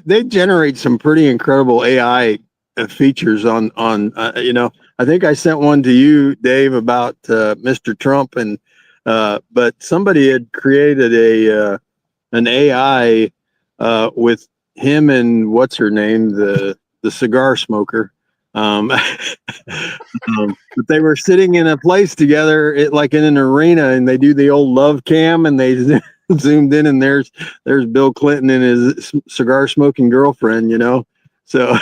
they generate some pretty incredible AI features on. I think I sent one to you, Dave, about Mr. Trump, and but somebody had created an AI with him and what's her name, the cigar smoker. Um, but they were sitting in a place together, like in an arena, and they do the old love cam, and they zoomed in, and there's Bill Clinton and his cigar smoking girlfriend. So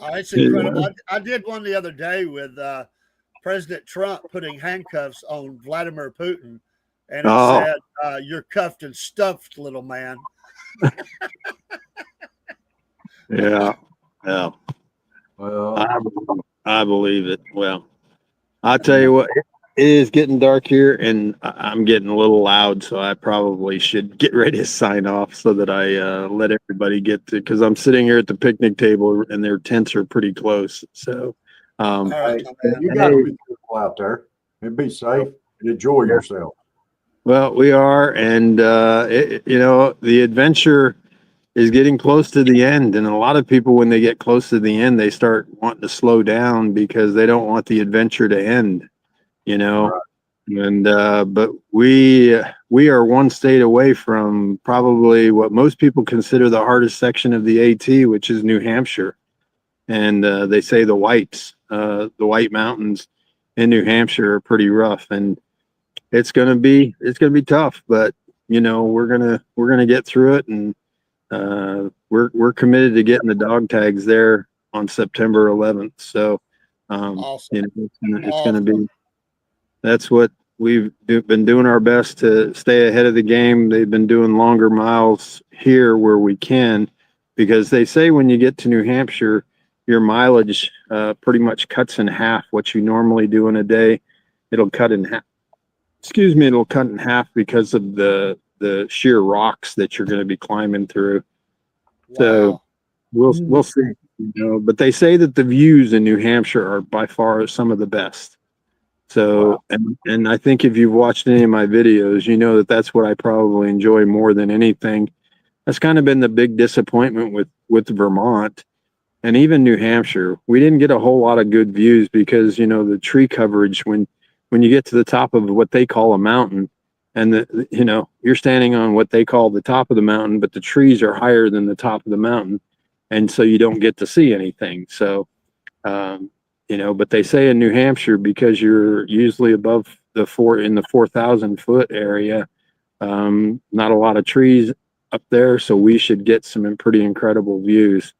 Oh, it's incredible. I did one the other day with President Trump putting handcuffs on Vladimir Putin, and it oh said, "You're cuffed and stuffed, little man." yeah, yeah, well, I, I believe it. Well, I'll tell you what, it is getting dark here, and I'm getting a little loud, so I probably should get ready to sign off so that I let everybody get to, because I'm sitting here at the picnic table and their tents are pretty close. So, All right, hey, my man. you got to be careful out there and be safe and enjoy yourself. well, we are, and the adventure is getting close to the end, and a lot of people, when they get close to the end, they start wanting to slow down because they don't want the adventure to end. You know, Right. and but we are one state away from probably what most people consider the hardest section of the AT, which is New Hampshire. And they say the White Mountains in New Hampshire are pretty rough, and it's gonna be tough. But we're gonna get through it, and we're committed to getting the dog tags there on September 11th. So Awesome. it's gonna Awesome. be. That's what been doing our best to stay ahead of the game. They've been doing longer miles here where we can, because they say when you get to New Hampshire, your mileage pretty much cuts in half what you normally do in a day. It'll cut in half. Excuse me, it'll cut in half because of the sheer rocks that you're going to be climbing through. So Wow. we'll see. But they say that the views in New Hampshire are by far some of the best. So, and I think if you've watched any of my videos, you know that that's what I probably enjoy more than anything. That's kind of been the big disappointment with Vermont and even New Hampshire. We didn't get a whole lot of good views because the tree coverage when you get to the top of what they call a mountain, and you're standing on what they call the top of the mountain, but the trees are higher than the top of the mountain, and so you don't get to see anything. So. But they say in New Hampshire, because you're usually above in the 4,000-foot area, not a lot of trees up there, so we should get some pretty incredible views.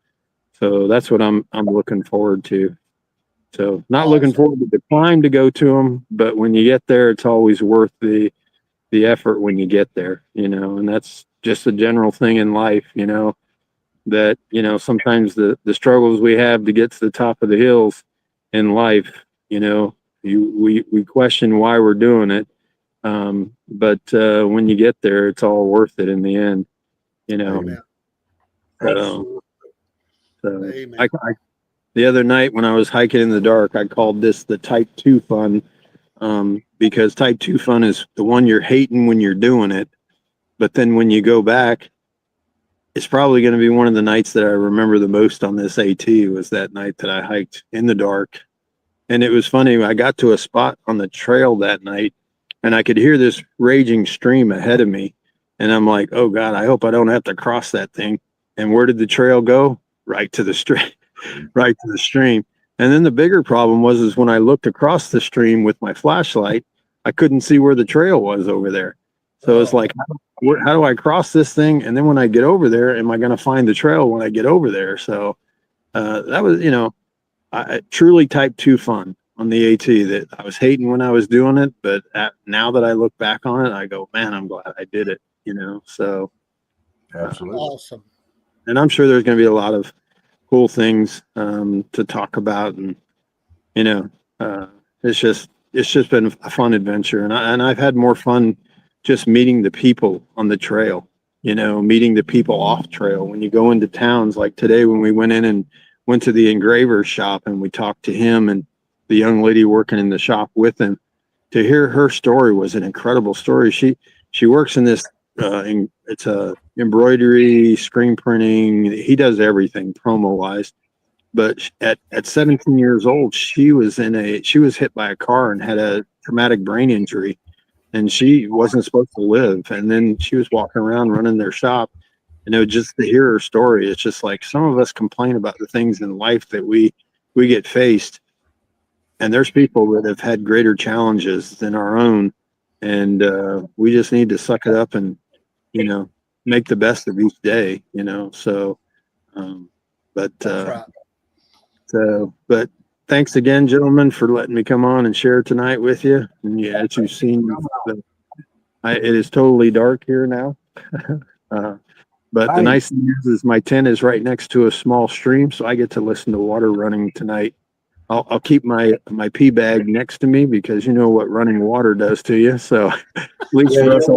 So that's what I'm looking forward to. So not looking Awesome. forward to the climb to go to them, but when you get there, it's always worth the effort when you get there. And that's just a general thing in life. That sometimes the struggles we have to get to the top of the hills in life, we question why we're doing it, but when you get there, it's all worth it in the end. Amen. So, so Amen. the other night when I was hiking in the dark, I called this the type 2 fun, because type 2 fun is the one you're hating when you're doing it, but then when you go back, it's probably going to be one of the nights that I remember the most on this AT was that night that I hiked in the dark. And it was funny. I got to a spot on the trail that night and I could hear this raging stream ahead of me. And I'm like, oh God, I hope I don't have to cross that thing. And where did the trail go? Right to the stream, right to the stream. And then the bigger problem is when I looked across the stream with my flashlight, I couldn't see where the trail was over there. So it's like, how do I cross this thing? And then when I get over there, am I going to find the trail when I get over there? So that was, truly type 2 fun on the AT that I was hating when I was doing it. But now that I look back on it, I go, man, I'm glad I did it, so. Absolutely. Awesome. And I'm sure there's going to be a lot of cool things to talk about. And, it's just been a fun adventure, and I've had more fun just meeting the people on the trail. Meeting the people off trail. When you go into towns like today, when we went in and went to the engraver's shop and we talked to him and the young lady working in the shop with him, to hear her story was an incredible story. She works in this it's a embroidery, screen printing. He does everything promo wise. But at 17 years old, she was hit by a car and had a traumatic brain injury, and she wasn't supposed to live. And then she was walking around running their shop, and it was just to hear her story. It's just like some of us complain about the things in life that we get faced, and there's people that have had greater challenges than our own, and we just need to suck it up and make the best of each day. So, but. That's right. But thanks again, gentlemen, for letting me come on and share tonight with you. And yeah, as you've seen, it is totally dark here now. But the nice thing is my tent is right next to a small stream, so I get to listen to water running tonight. I'll keep my pee bag next to me because you know what running water does to you. So at least for us, that's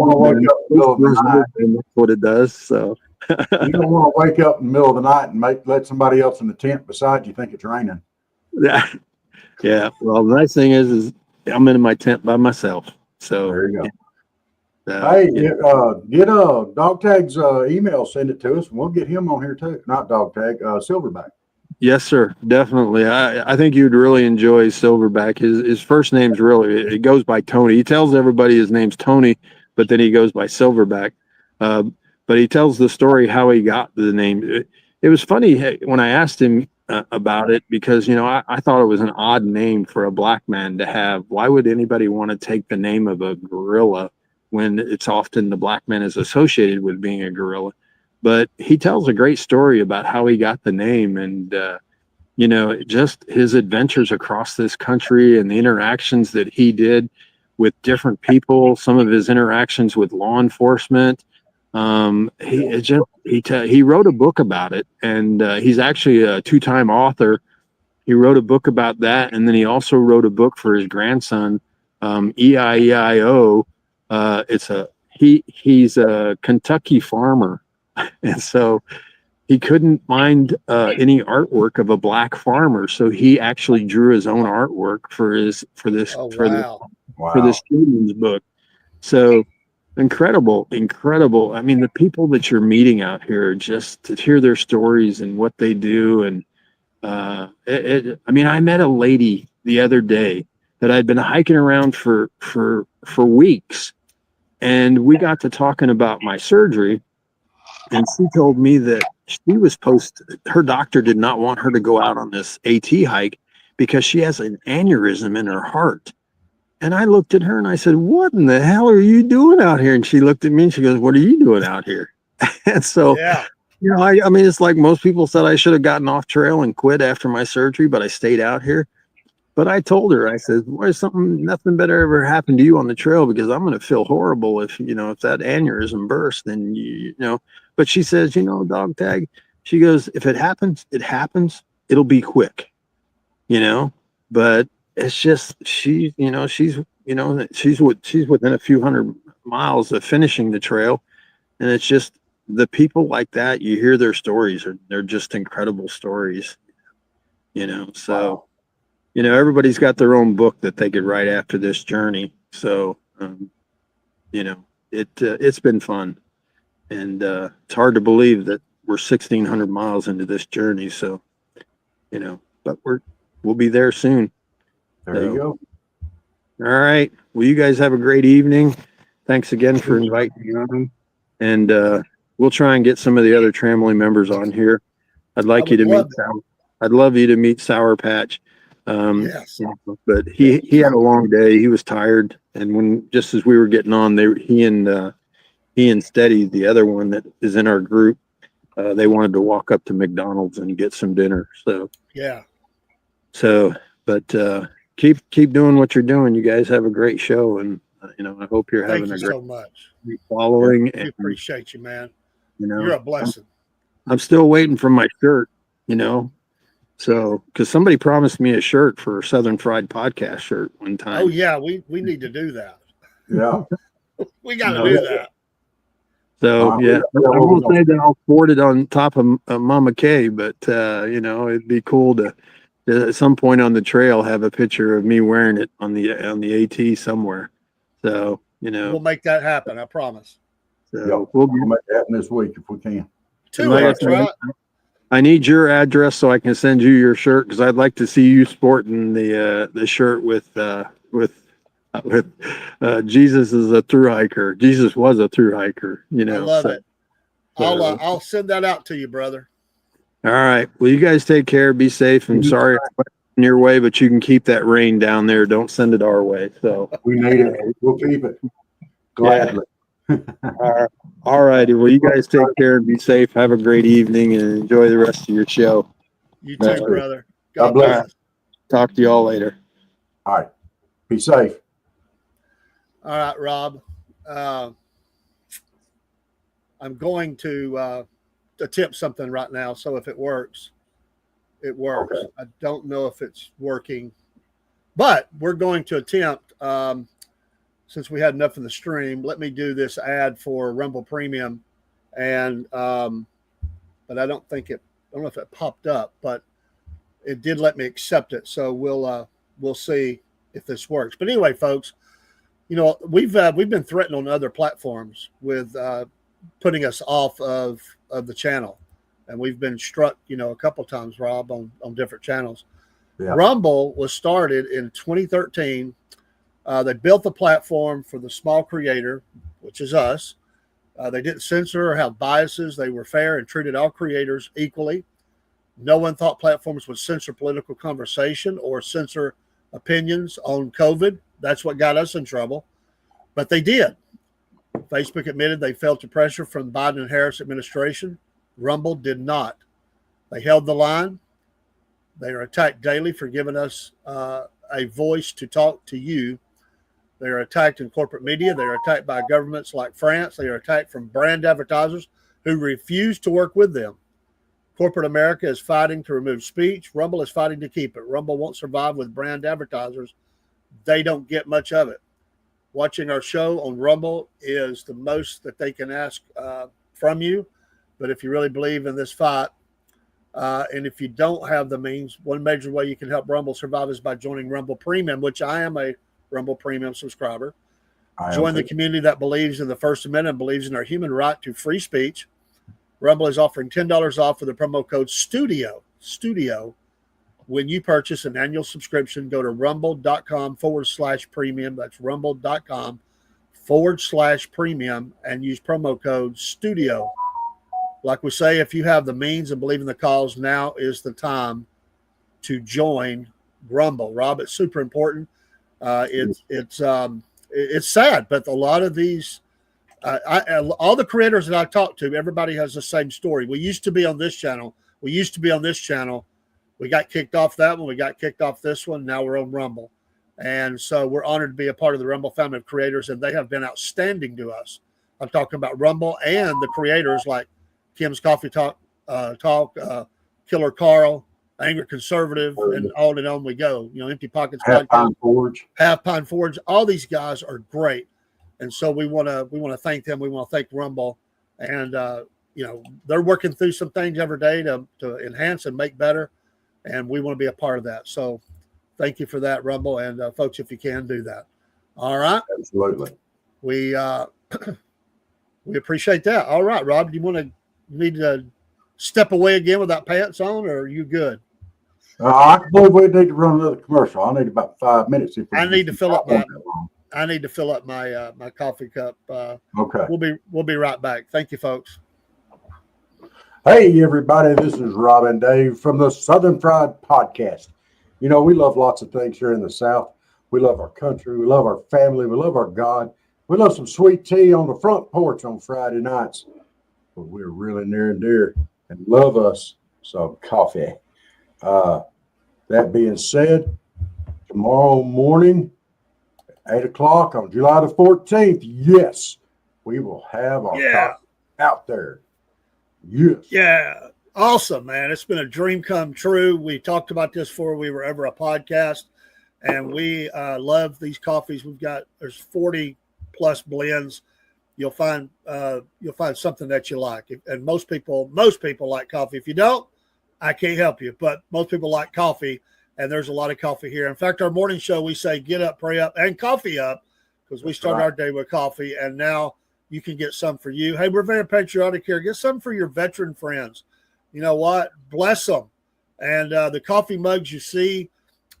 what it does. So. You don't want to wake up in the middle of the night and let somebody else in the tent beside you think it's raining. Yeah. Well, the nice thing is I'm in my tent by myself. So there you go. Get Dog Tag's email, send it to us, and we'll get him on here too. Not Dog Tag, Silverback. Yes, sir. Definitely. I think you'd really enjoy Silverback. His first name's it goes by Tony. He tells everybody his name's Tony, but then he goes by Silverback. But he tells the story how he got the name. It was funny when I asked him about it because, I thought it was an odd name for a black man to have. Why would anybody want to take the name of a gorilla when it's often the black man is associated with being a gorilla? But he tells a great story about how he got the name and, just his adventures across this country and the interactions that he did with different people, some of his interactions with law enforcement. He wrote a book about it, and he's actually a two-time author. He wrote a book about that, and then he also wrote a book for his grandson, EIEIO. He's a Kentucky farmer, and so he couldn't find any artwork of a black farmer, so he actually drew his own artwork for this children's book. So. Incredible. I mean, the people that you're meeting out here, just to hear their stories and what they do. And I met a lady the other day that I'd been hiking around for weeks. And we got to talking about my surgery. And she told me that her doctor did not want her to go out on this AT hike because she has an aneurysm in her heart. And I looked at her and I said, "What in the hell are you doing out here?" And she looked at me and she goes, "What are you doing out here?" And so, it's like most people said I should have gotten off trail and quit after my surgery, but I stayed out here. But I told her, I said, "Boy, nothing better ever happened to you on the trail because I'm going to feel horrible if that aneurysm bursts, then But she says, Dog Tag, she goes, if it happens, it happens. It'll be quick, but it's just she's within a few hundred miles of finishing the trail, and it's just the people like that. You hear their stories, they're just incredible stories, So, everybody's got their own book that they could write after this journey. So, it's been fun, and it's hard to believe that we're 1,600 miles into this journey. So, but we'll be there soon. There you go. All right. Well, you guys have a great evening. Thanks again for inviting me on. And we'll try and get some of the other Tramley members on here. I'd love you to meet Sour Patch. Yes. But he had a long day. He was tired. And just as we were getting on, he and Steady, the other one that is in our group, they wanted to walk up to McDonald's and get some dinner. So, yeah. But keep doing what you're doing. You guys have a great show, and I hope you're having a great following. We appreciate you, man. You're a blessing. I'm still waiting for my shirt. So, because somebody promised me a shirt for a Southern Fried Podcast shirt one time. Oh yeah, we need to do that. Yeah. We got to No, do yeah. that. So yeah, I won't say that I'll board it on top of Mama K, but it'd be cool to at some point on the trail have a picture of me wearing it on the AT somewhere. So We'll make that happen. I promise. so We'll make it happen this week if we can. 2 like I weeks, said, right? I need your address so I can send you your shirt because I'd like to see you sporting the shirt with Jesus is a thru hiker. Jesus was a thru hiker. I love so. it. I'll send that out to you, brother. All right. Well, you guys take care. Be safe. I'm sorry I went in your way, but you can keep that rain down there. Don't send it our way. So We need it. We'll keep it gladly. all righty. Well, you guys take care and be safe. Have a great evening and enjoy the rest of your show. You That's too, it. brother. God God bless. bless. Talk to y'all later. All right. Be safe. All right, Rob. I'm going to attempt something right now. So if it works, it works. Okay. I don't know if it's working, but we're going to attempt. Since we had enough in the stream, let me do this ad for Rumble Premium, and but I don't know if it popped up, but it did let me accept it. So we'll see if this works. But anyway, folks, we've been threatened on other platforms with putting us off of the channel, and we've been struck, a couple times, Rob, on different channels. Yeah. Rumble was started in 2013. They built the platform for the small creator, which is us. They didn't censor or have biases. They were fair and treated all creators equally. No one thought platforms would censor political conversation or censor opinions on COVID. That's what got us in trouble. But they did. Facebook admitted they felt the pressure from the Biden and Harris administration. Rumble did not. They held the line. They are attacked daily for giving us a voice to talk to you. They are attacked in corporate media. They are attacked by governments like France. They are attacked from brand advertisers who refuse to work with them. Corporate America is fighting to remove speech. Rumble is fighting to keep it. Rumble won't survive with brand advertisers. They don't get much of it. Watching our show on Rumble is the most that they can ask from you. But if you really believe in this fight, and if you don't have the means, one major way you can help Rumble survive is by joining Rumble Premium, which I am a Rumble Premium subscriber. Join the community that believes in the First Amendment and believes in our human right to free speech. Rumble is offering $10 off with the promo code STUDIO. When you purchase an annual subscription, go to rumble.com/premium. That's rumble.com/premium and use promo code STUDIO. Like we say, if you have the means and believe in the cause, now is the time to join Rumble. Rob, it's super important. It's sad, but a lot of these, all the creators that I talk to, everybody has the same story. We used to be on this channel. We got kicked off that one. We got kicked off this one. Now we're on Rumble. And so we're honored to be a part of the Rumble family of creators, and they have been outstanding to us. I'm talking about Rumble and the creators like Kim's Coffee Talk, Killer Carl, Angry Conservative, and on we go. Empty Pockets Half Podcast, Pine Forge. All these guys are great, and so we want to thank them. We want to thank Rumble, and they're working through some things every day to enhance and make better, and we want to be a part of that. So, thank you for that, Rumble, and folks, if you can do that, all right. Absolutely. We we appreciate that. All right, Rob, do you need to step away again with that pants on, or are you good? I believe we need to run another commercial. I need about 5 minutes. I need to fill up my my coffee cup. Okay. We'll be right back. Thank you, folks. Hey, everybody. This is Rob and Dave from the Southern Fried Podcast. We love lots of things here in the South. We love our country. We love our family. We love our God. We love some sweet tea on the front porch on Friday nights. But we're really near and dear and love us some coffee. That being said, tomorrow morning, 8 o'clock on July the 14th, yes, we will have our coffee out there. Yes. Yeah. Awesome, man. It's been a dream come true. We talked about this before we were ever a podcast, and we love these coffees. There's 40 plus blends. You'll find something that you like. And most people like coffee. If you don't, I can't help you, but most people like coffee, and there's a lot of coffee here. In fact, our morning show, we say get up, pray up, and coffee up, because we start our day with coffee, and now you can get some for you. Hey, we're very patriotic here. Get some for your veteran friends. You know what? Bless them. And the coffee mugs you see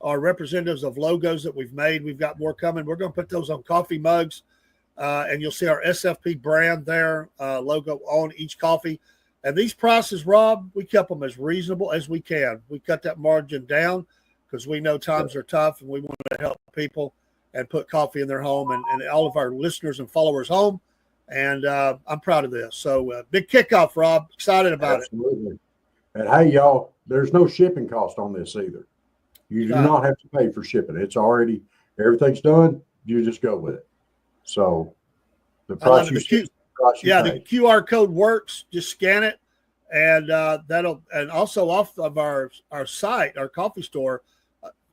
are representatives of logos that we've made. We've got more coming. We're going to put those on coffee mugs, and you'll see our SFP brand there, logo on each coffee. And these prices, Rob, we kept them as reasonable as we can. We cut that margin down because we know times are tough, and we want to help people and put coffee in their home and all of our listeners and followers home. And I'm proud of this. So big kickoff, Rob. Excited about Absolutely. And hey, y'all, there's no shipping cost on this either. You do not have to pay for shipping. It's already, everything's done. You just go with it. So the price you see, the QR code works. Just scan it, and and also off of our site, our coffee store,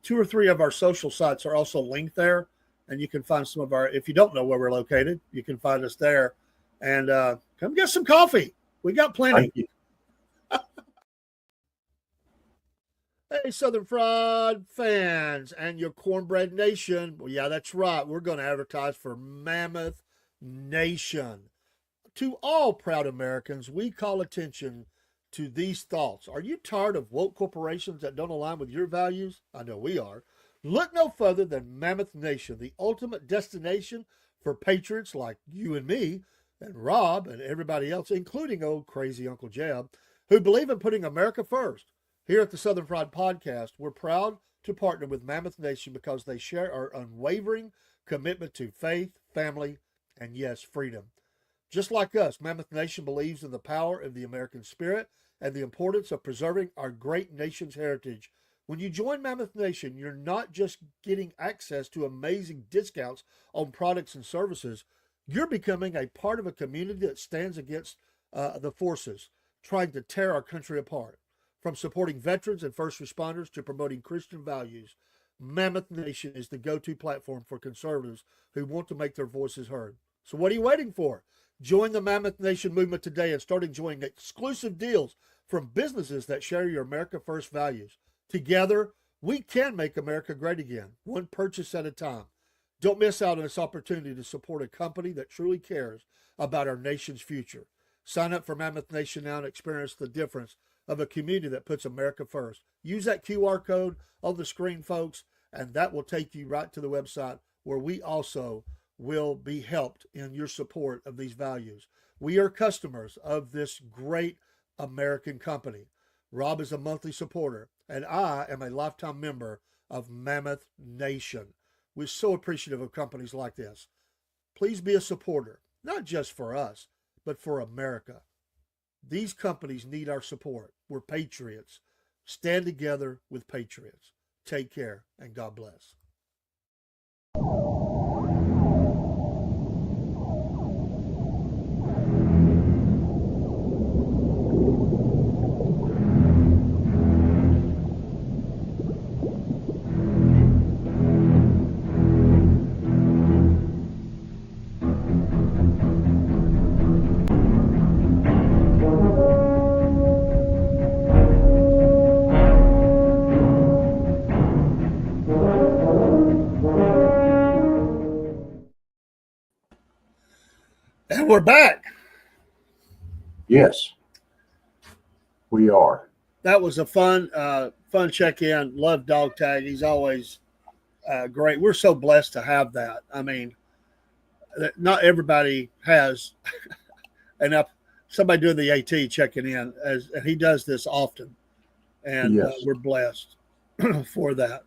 2 or 3 of our social sites are also linked there, and you can find some of our. If you don't know where we're located, you can find us there, and come get some coffee. We got plenty. Thank you. Hey, Southern Fried fans and your Cornbread Nation. Well, yeah, that's right. We're going to advertise for Mammoth Nation. To all proud Americans, we call attention to these thoughts. Are you tired of woke corporations that don't align with your values? I know we are. Look no further than Mammoth Nation, the ultimate destination for patriots like you and me and Rob and everybody else, including old crazy Uncle Jeb, who believe in putting America first. Here at the Southern Fried Podcast, we're proud to partner with Mammoth Nation because they share our unwavering commitment to faith, family, and yes, freedom. Just like us, Mammoth Nation believes in the power of the American spirit and the importance of preserving our great nation's heritage. When you join Mammoth Nation, you're not just getting access to amazing discounts on products and services. You're becoming a part of a community that stands against the forces trying to tear our country apart. From supporting veterans and first responders to promoting Christian values, Mammoth Nation is the go-to platform for conservatives who want to make their voices heard. So what are you waiting for? Join the Mammoth Nation movement today and start enjoying exclusive deals from businesses that share your America First values. Together, we can make America great again, one purchase at a time. Don't miss out on this opportunity to support a company that truly cares about our nation's future. Sign up for Mammoth Nation now and experience the difference of a community that puts America first. Use that QR code on the screen, folks, and that will take you right to the website where we also will be helped in your support of these values. We are customers of this great American company. Rob is a monthly supporter, and I am a lifetime member of Mammoth Nation. We're so appreciative of companies like this. Please be a supporter, not just for us, but for America. These companies need our support. We're patriots. Stand together with patriots. Take care, and God bless. And we're back. Yes, we are. That was a fun check-in. Love Dog Tag. He's always great. We're so blessed to have that. I mean, not everybody has enough. Somebody doing the AT checking in, and he does this often, and Yes. we're blessed for that.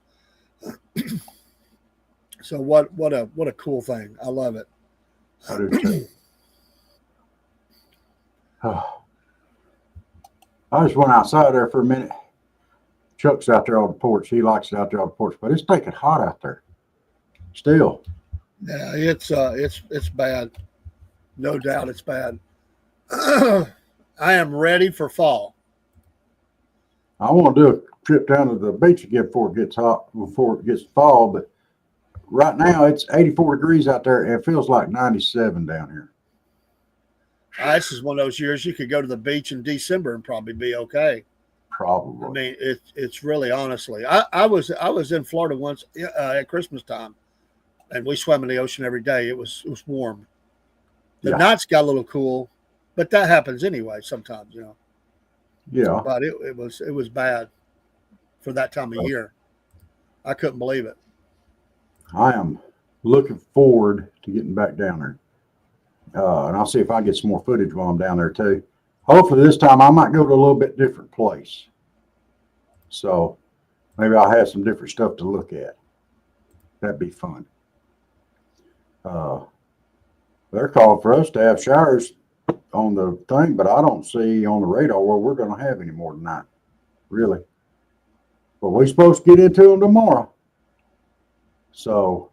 So what a cool thing. I love it. I do too. I just went outside there for a minute. Chuck's out there on the porch. He likes it out there on the porch, but it's taking hot out there. Still. Yeah, it's bad. No doubt it's bad. I am ready for fall. I want to do a trip down to the beach again before it gets hot, before it gets fall. But right now it's 84 degrees out there, and it feels like 97 down here. This is one of those years you could go to the beach in December and probably be okay. I Probably. mean, it's really honestly. I was in Florida once at Christmas time, and we swam in the ocean every day. It was warm. The Yeah. nights got a little cool, but that happens anyway sometimes, you know. Yeah. But it was bad for that time of year. I couldn't believe it. I am looking forward to getting back down there. And I'll see if I get some more footage while I'm down there too. Hopefully this time I might go to a little bit different place. So maybe I'll have some different stuff to look at. That'd be fun. They're calling for us to have showers on the thing, but I don't see on the radar where we're going to have any more tonight. Really. But we're supposed to get into them tomorrow. So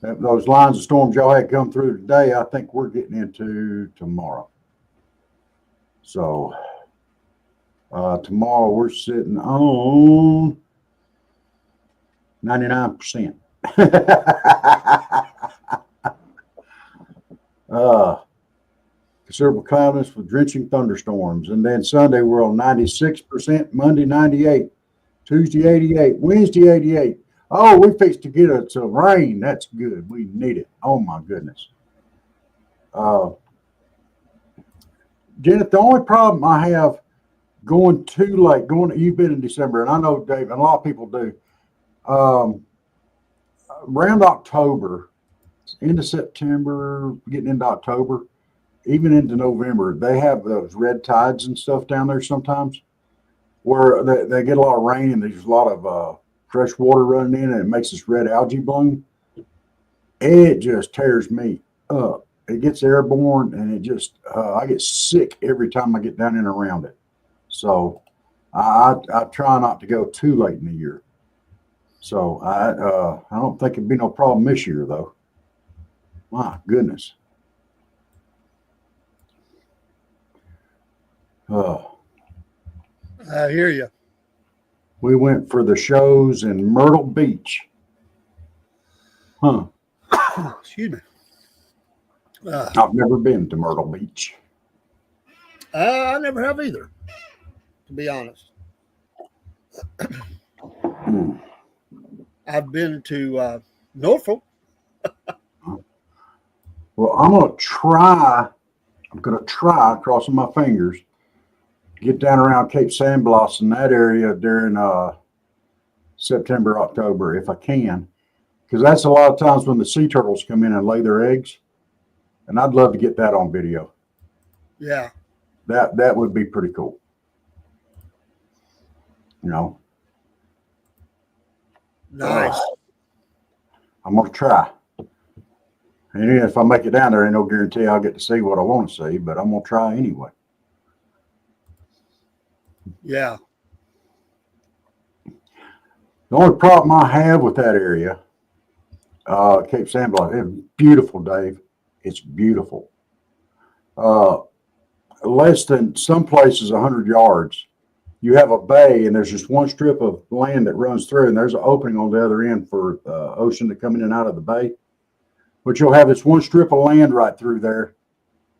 those lines of storms y'all had come through today, I think we're getting into tomorrow. So tomorrow we're sitting on 99%. Considerable cloudiness with drenching thunderstorms. And then Sunday we're on 96%, Monday 98, Tuesday 88, Wednesday 88. Oh, we fixed to get some rain. That's good. We need it. Oh my goodness. Janet, the only problem I have going too late, you've been in December, and I know Dave, and a lot of people do. Around October, into September, getting into October, even into November, they have those red tides and stuff down there sometimes where they get a lot of rain and there's a lot of fresh water running in and it makes this red algae bloom. It just tears me up. It gets airborne and it just, I get sick every time I get down in and around it. So I try not to go too late in the year. So I don't think it'd be no problem this year though. My goodness. I hear you. We went for the shows in Myrtle Beach. Huh. Excuse me. I've never been to Myrtle Beach. I never have either, to be honest. I've been to Norfolk. Well, I'm going to try, crossing my fingers, get down around Cape San Blas in that area during September, October, if I can. Because that's a lot of times when the sea turtles come in and lay their eggs. And I'd love to get that on video. Yeah. That would be pretty cool. You know. Nice. I'm going to try. And even if I make it down there, ain't no guarantee I'll get to see what I want to see, but I'm going to try anyway. Yeah. The only problem I have with that area, Cape San Blas, it's beautiful, Dave. It's beautiful. Less than some places 100 yards, you have a bay and there's just one strip of land that runs through and there's an opening on the other end for ocean to come in and out of the bay. But you'll have this one strip of land right through there.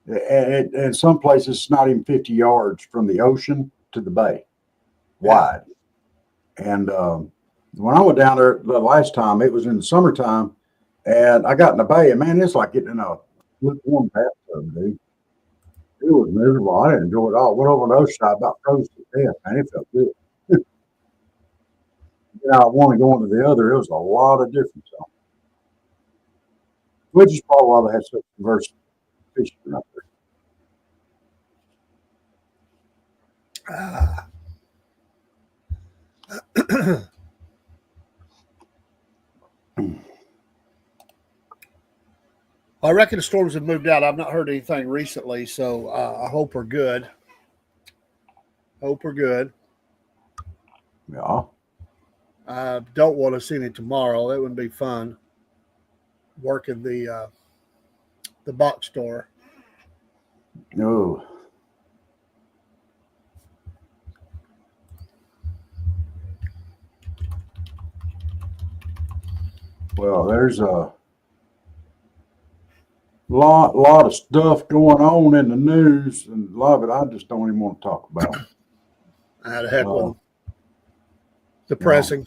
And some places it's not even 50 yards from the ocean to the bay wide. And when I went down there the last time, it was in the summertime and I got in the bay and man, it's like getting in a lukewarm bathtub, dude. It was miserable. I didn't enjoy it all. Went over on the other side, about froze to death, man. It felt good. I want to go into the other. It was a lot of difference. Which is probably why they have such diverse fishing up there. I reckon the storms have moved out. I've not heard anything recently, so I hope we're good. Yeah. I don't want to see any tomorrow. That wouldn't be fun. Working the box store. No. Well, there's a lot of stuff going on in the news, and a lot of it I just don't even want to talk about. I had a heck with Uh, them. Depressing.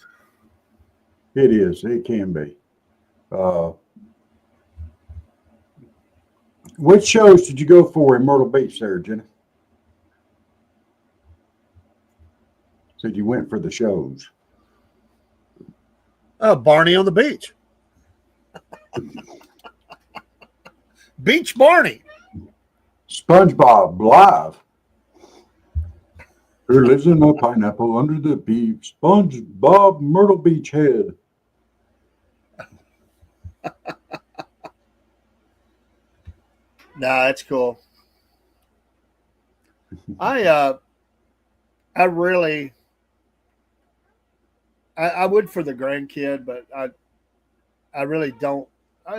It is. It can be. Uh, which shows did you go for in Myrtle Beach there, Jenny? Said you went for the shows. Barney on the beach. Beach Barney. SpongeBob live. Who lives in a pineapple under the beach? SpongeBob Myrtle Beach head. Nah, that's cool. I really I would for the grandkid, but I really don't.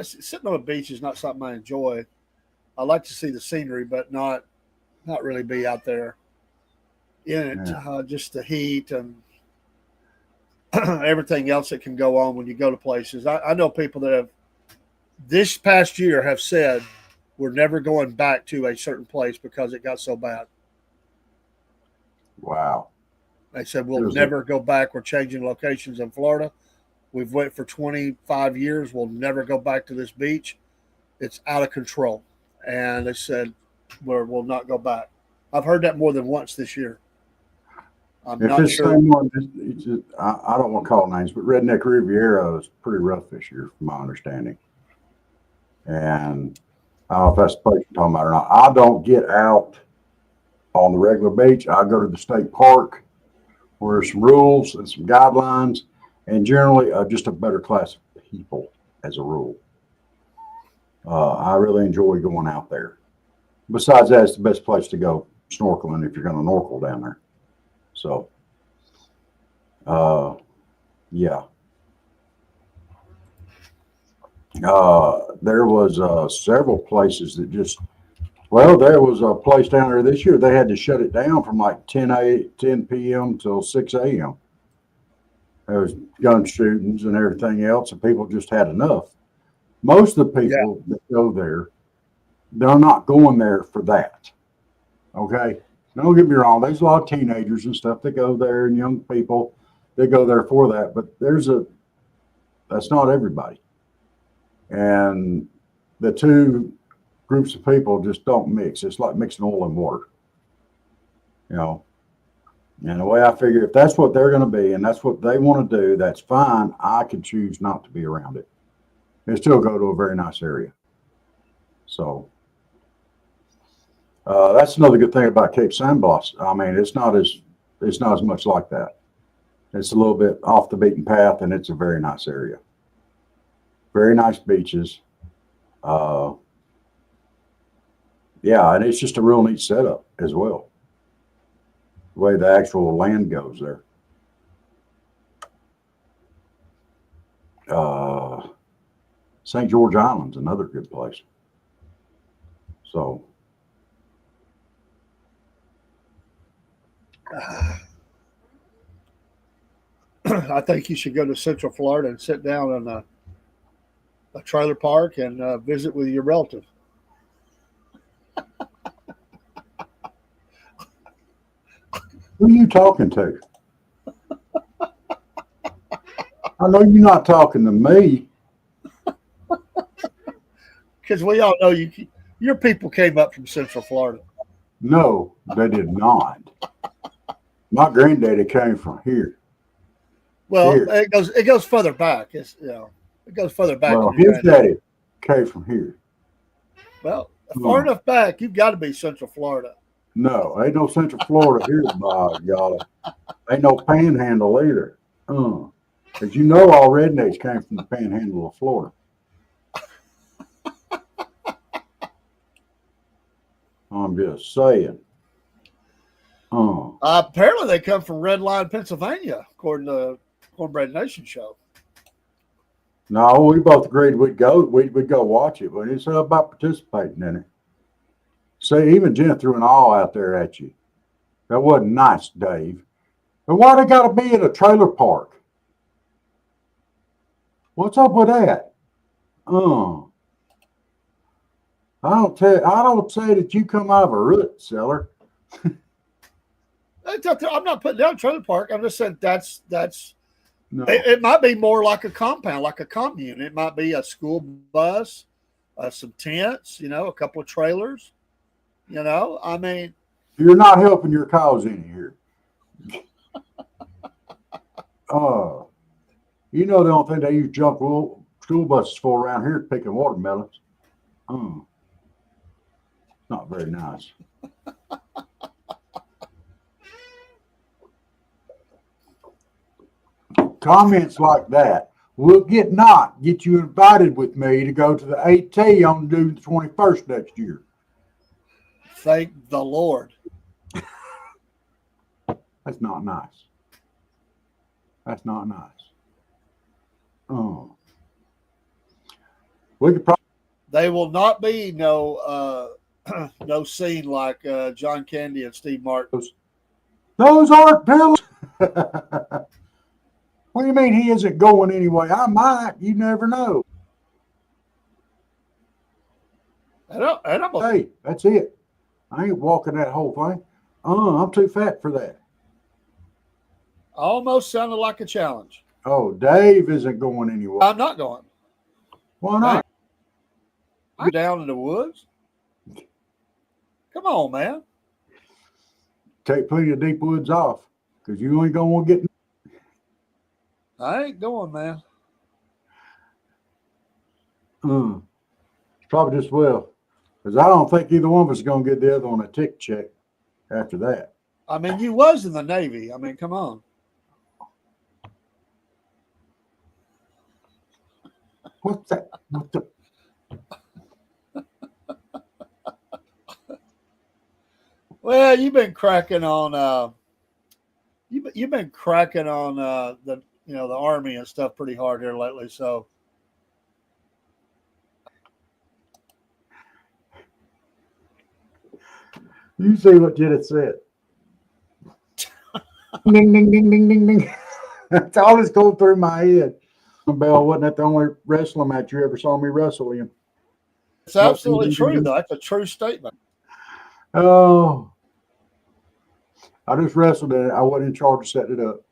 Sitting on a beach is not something I enjoy. I like to see the scenery, but not really be out there in it. Yeah. Just the heat and everything else that can go on when you go to places. I know people that have this past year have said we're never going back to a certain place because it got so bad. Wow. They said we'll never go back. We're changing locations in Florida. We've went for 25 years. We'll never go back to this beach. It's out of control. And they said we'll not go back. I've heard that more than once this year. I'm If not it's sure. same one, I don't want to call names, but Redneck Riviera is pretty rough this year, from my understanding. And I don't know if that's the place you're talking about or not. I don't get out on the regular beach. I go to the state park where there's some rules and some guidelines, and generally just a better class of people as a rule. I really enjoy going out there. Besides that, it's the best place to go snorkeling if you're going to snorkel down there. So, yeah. There was several places that just, well, there was a place down there this year. They had to shut it down from like 10 p.m. till 6 a.m. There was gun shootings and everything else, and people just had enough. Most of the people that go there, they're not going there for that. Okay? Don't get me wrong. There's a lot of teenagers and stuff that go there and young people that go there for that. But that's not everybody. And the two groups of people just don't mix. It's like mixing oil and water. You know? And the way I figure, if that's what they're going to be and that's what they want to do, that's fine. I can choose not to be around it and still go to a very nice area. So that's another good thing about Cape San Blas. I mean, it's not as much like that. It's a little bit off the beaten path, and it's a very nice area. Very nice beaches. Yeah, and it's just a real neat setup as well. The way the actual land goes there. St. George Island's another good place. So I think you should go to Central Florida and sit down in a trailer park and visit with your relative. who are you talking to? I know you're not talking to me. Because we all know your people came up from Central Florida. No, they did not. My granddaddy came from here. Well, Here. it goes further back. It goes further back. Well, than your his granddaddy. daddy came from here. Well, far enough back, you've got to be Central Florida. No, ain't no Central Florida here, by golly. Ain't no panhandle either. Because you know all rednecks came from the panhandle of Florida. I'm just saying. Apparently, they come from Red Line, Pennsylvania, according to Cornbread Nation show. No, we both agreed we'd go watch it, but it's about participating in it. See, even Jen threw an awl out there at you. That wasn't nice, Dave. But why they got to be at a trailer park? What's up with that? I don't say that you come out of a root cellar. I'm not putting down trailer park. I'm just saying that's No. it might be more like a compound, like a commune. It might be a school bus, some tents, a couple of trailers. I mean, You're not helping your cause any here. The only thing they use junk school buses for around here is picking watermelons. Not very nice. Comments like that will get you invited with me to go to the AT on June the 21st next year. Thank the Lord. That's not nice. That's not nice. We could probably. They will not be no scene like John Candy and Steve Martin. Those aren't pillows. What do you mean he isn't going anyway? I might. You never know. Hey, that's it. I ain't walking that whole thing. I'm too fat for that. Almost sounded like a challenge. Oh, Dave isn't going anywhere. I'm not going. Why not? I'm down in the woods. Come on, man. Take plenty of deep woods off because you ain't going to get. I ain't going, man. Probably just well, because I don't think either one of us is going to get the other on a tick check after that. I mean, you was in the Navy. I mean, come on. What's that? What the? Well, you've been cracking on. You've been cracking on the Army and stuff pretty hard here lately. So you see what Jenna said. Ding, ding, ding, ding, ding, ding. That's all that's going through my head. Bell, wasn't that the only wrestling match you ever saw me wrestle in? it's absolutely true, though. That's a true statement. Oh, I just wrestled in it. I wasn't in charge of setting it up.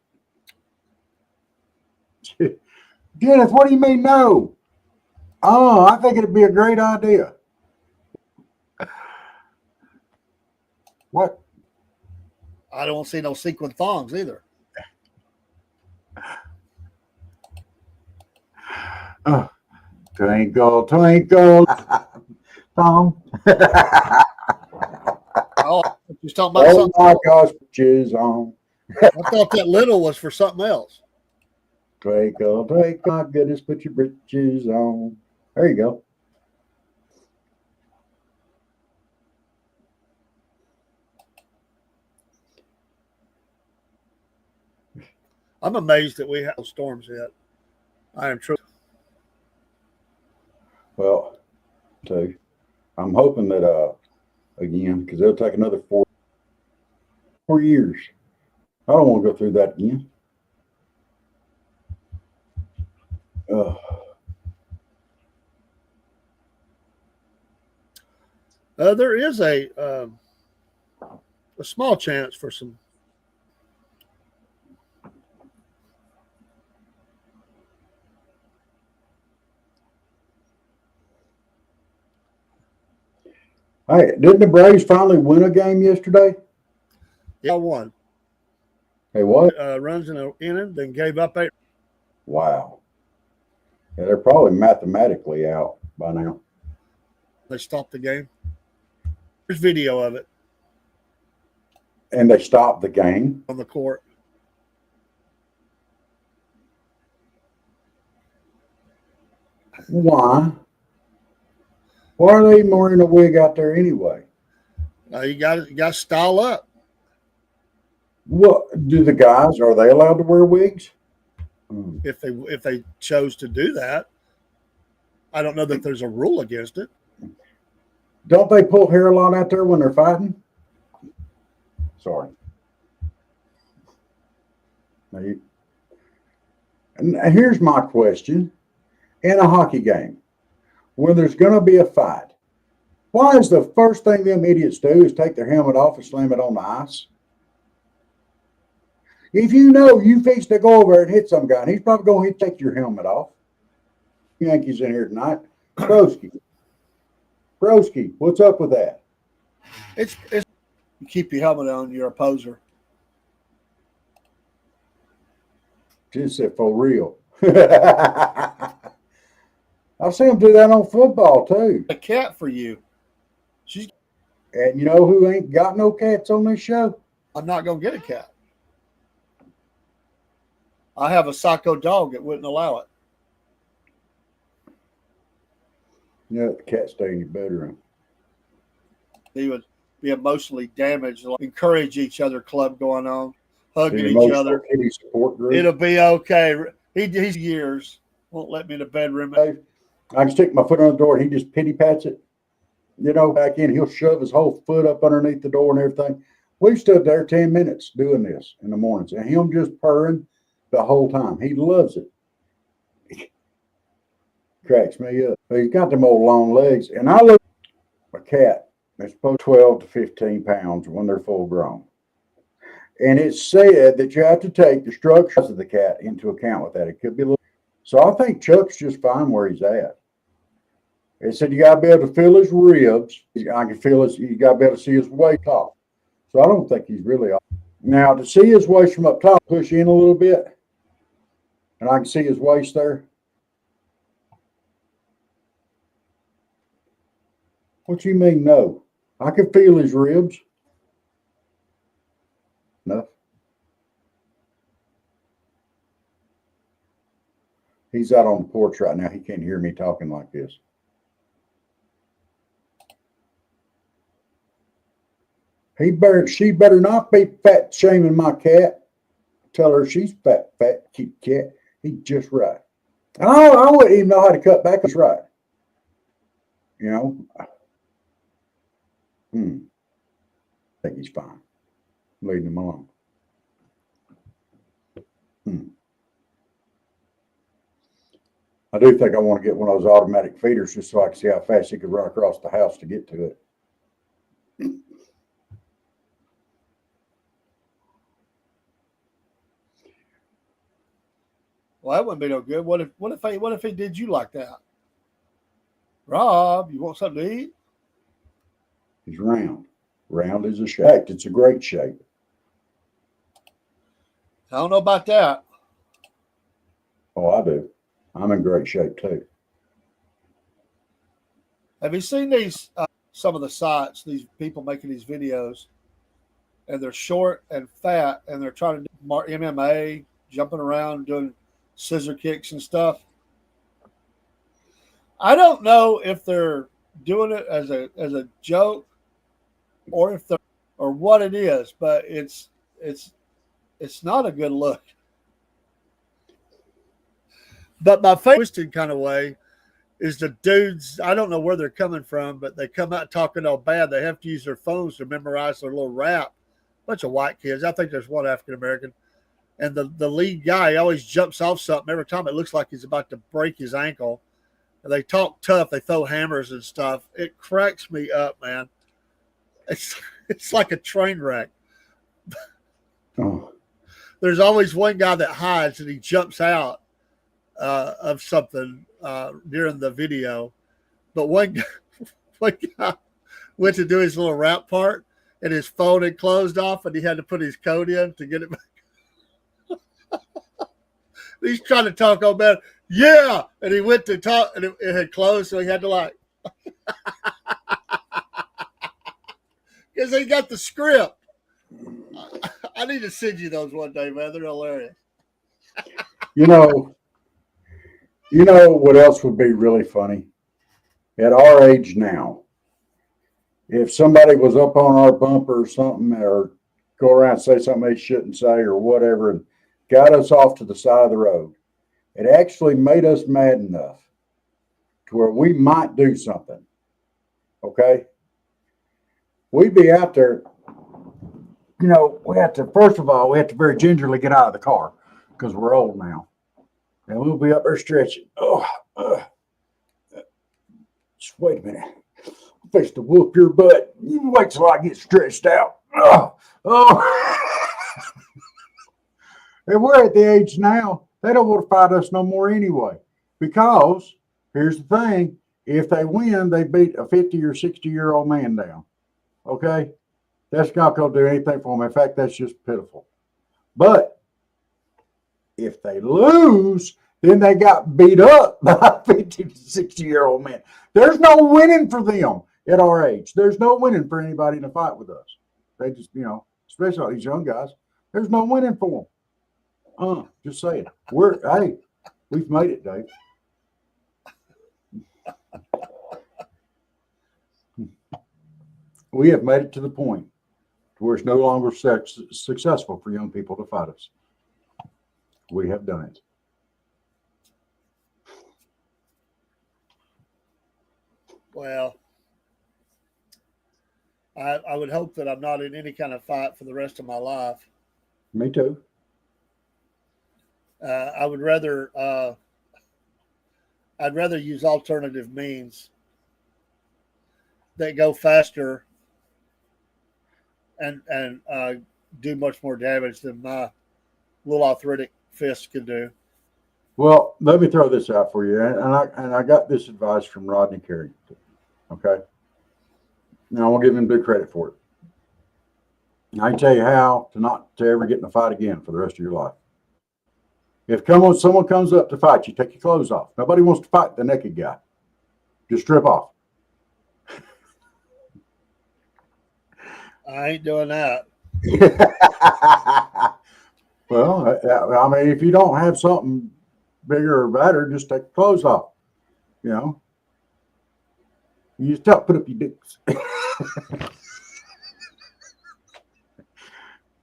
Dennis, what do you mean no? Oh, I think it'd be a great idea. What? I don't see no sequin thongs either. Twinkle, twinkle, thong. Oh, you're talking about Oh something. my gosh, jizz on. I thought that little was for something else. Twinkle, twinkle, my goodness, put your britches on. There you go. I'm amazed that we have storms yet. I am true. Well, too. I'm hoping that again, because it'll take another 4 years. I don't want to go through that again. There is a small chance for some. Hey, didn't the Braves finally win a game yesterday? Yeah, won. Hey, what? Runs in an inning, then gave up 8. Wow. Yeah, they're probably mathematically out by now. They stopped the game. There's video of it And they stopped the game. on the court. Why? Why are they even wearing a wig out there anyway? You got to style up. What do the guys? Are they allowed to wear wigs? If they chose to do that. I don't know that there's a rule against it. Don't they pull hair a lot out there when they're fighting? Sorry. And here's my question. in a hockey game when there's going to be a fight, why is the first thing them idiots do is take their helmet off and slam it on the ice? If you know you fix to go over there and hit some guy, and he's probably going to take your helmet off. Yankees in here tonight. Broski, what's up with that? It's you keep your helmet on, you're a poser. Just said for real. I've seen him do that on football too. A cat for you. And you know who ain't got no cats on this show? I'm not gonna get a cat. I have a psycho dog that wouldn't allow it. Yeah, the cat stay in your bedroom. He would be emotionally damaged. Encourage each other club going on, hugging The each emotional other. kitty support group. It'll be okay. He's years. Won't let me in the bedroom. I can stick my foot on the door and he just pity pats it. You know, back in, he'll shove his whole foot up underneath the door and everything. We've stood there 10 minutes doing this in the mornings and him just purring the whole time. He loves it. Cracks me up. But he's got them old long legs. And I look at a cat that's supposed 12 to 15 pounds when they're full grown. And it's said that you have to take the structure of the cat into account with that. It could be a little. So I think Chuck's just fine where he's at. They said you got to be able to feel his ribs. I can feel his. You got to be able to see his waist top. So I don't think he's really off. Now to see his waist from up top, push in a little bit, and I can see his waist there. What you mean no? I can feel his ribs. No. He's out on the porch right now. He can't hear me talking like this. She better not be fat shaming my cat. Tell her she's fat, cute cat. He's just right. And I wouldn't even know how to cut back. It's right. You know. I think he's fine. I'm leaving him alone. I do think I want to get one of those automatic feeders just so I can see how fast he could run across the house to get to it. Well, that wouldn't be no good. What if he did you like that? Rob, you want something to eat? He's round. Round is a shape. It's a great shape. I don't know about that. Oh, I do. I'm in great shape too. Have you seen these? Some of the sites, these people making these videos, and they're short and fat, and they're trying to do MMA, jumping around, doing scissor kicks and stuff. I don't know if they're doing it as a joke, or if they're or what it is, but it's not a good look. But my favorite kind of way is the dudes. I don't know where they're coming from, but they come out talking all bad. They have to use their phones to memorize their little rap. Bunch of white kids. I think there's one African American. And the lead guy always jumps off something every time. It looks like he's about to break his ankle. And they talk tough. They throw hammers and stuff. It cracks me up, man. It's like a train wreck. Oh. There's always one guy that hides and he jumps out of something during the video. But one guy went to do his little rap part and his phone had closed off and he had to put his code in to get it back. He's trying to talk all bad. Yeah. And he went to talk and it had closed. So he had to like, because he got the script. I need to send you those one day, man. They're hilarious. You know what else would be really funny? At our age now, if somebody was up on our bumper or something, or go around and say something they shouldn't say or whatever, and got us off to the side of the road, it actually made us mad enough to where we might do something. Okay? We'd be out there. You know, first of all, we have to very gingerly get out of the car because we're old now. And we'll be up there stretching. Oh, Just wait a minute. I'm fixing to whoop your butt. You wait till I get stretched out. Oh. And we're at the age now, they don't want to fight us no more anyway. Because here's the thing, if they win, they beat a 50 or 60-year-old man down. Okay? That's not going to do anything for them. In fact, that's just pitiful. But if they lose, then they got beat up by a 50 to 60-year-old man. There's no winning for them at our age. There's no winning for anybody in a fight with us. They just, especially all these young guys, there's no winning for them. Just saying. We've made it, Dave. We have made it to the point where it's no longer successful for young people to fight us. We have done it. Well, I would hope that I'm not in any kind of fight for the rest of my life. Me too. I'd rather use alternative means that go faster and do much more damage than my little arthritic fist can do. Well, let me throw this out for you, and I got this advice from Rodney Carrington. Okay, now I won't give him due credit for it. I can tell you how not to ever get in a fight again for the rest of your life. If someone comes up to fight you, take your clothes off. Nobody wants to fight the naked guy. Just strip off. I ain't doing that. Well, I mean, if you don't have something bigger or better, just take the clothes off. You just put up your dicks.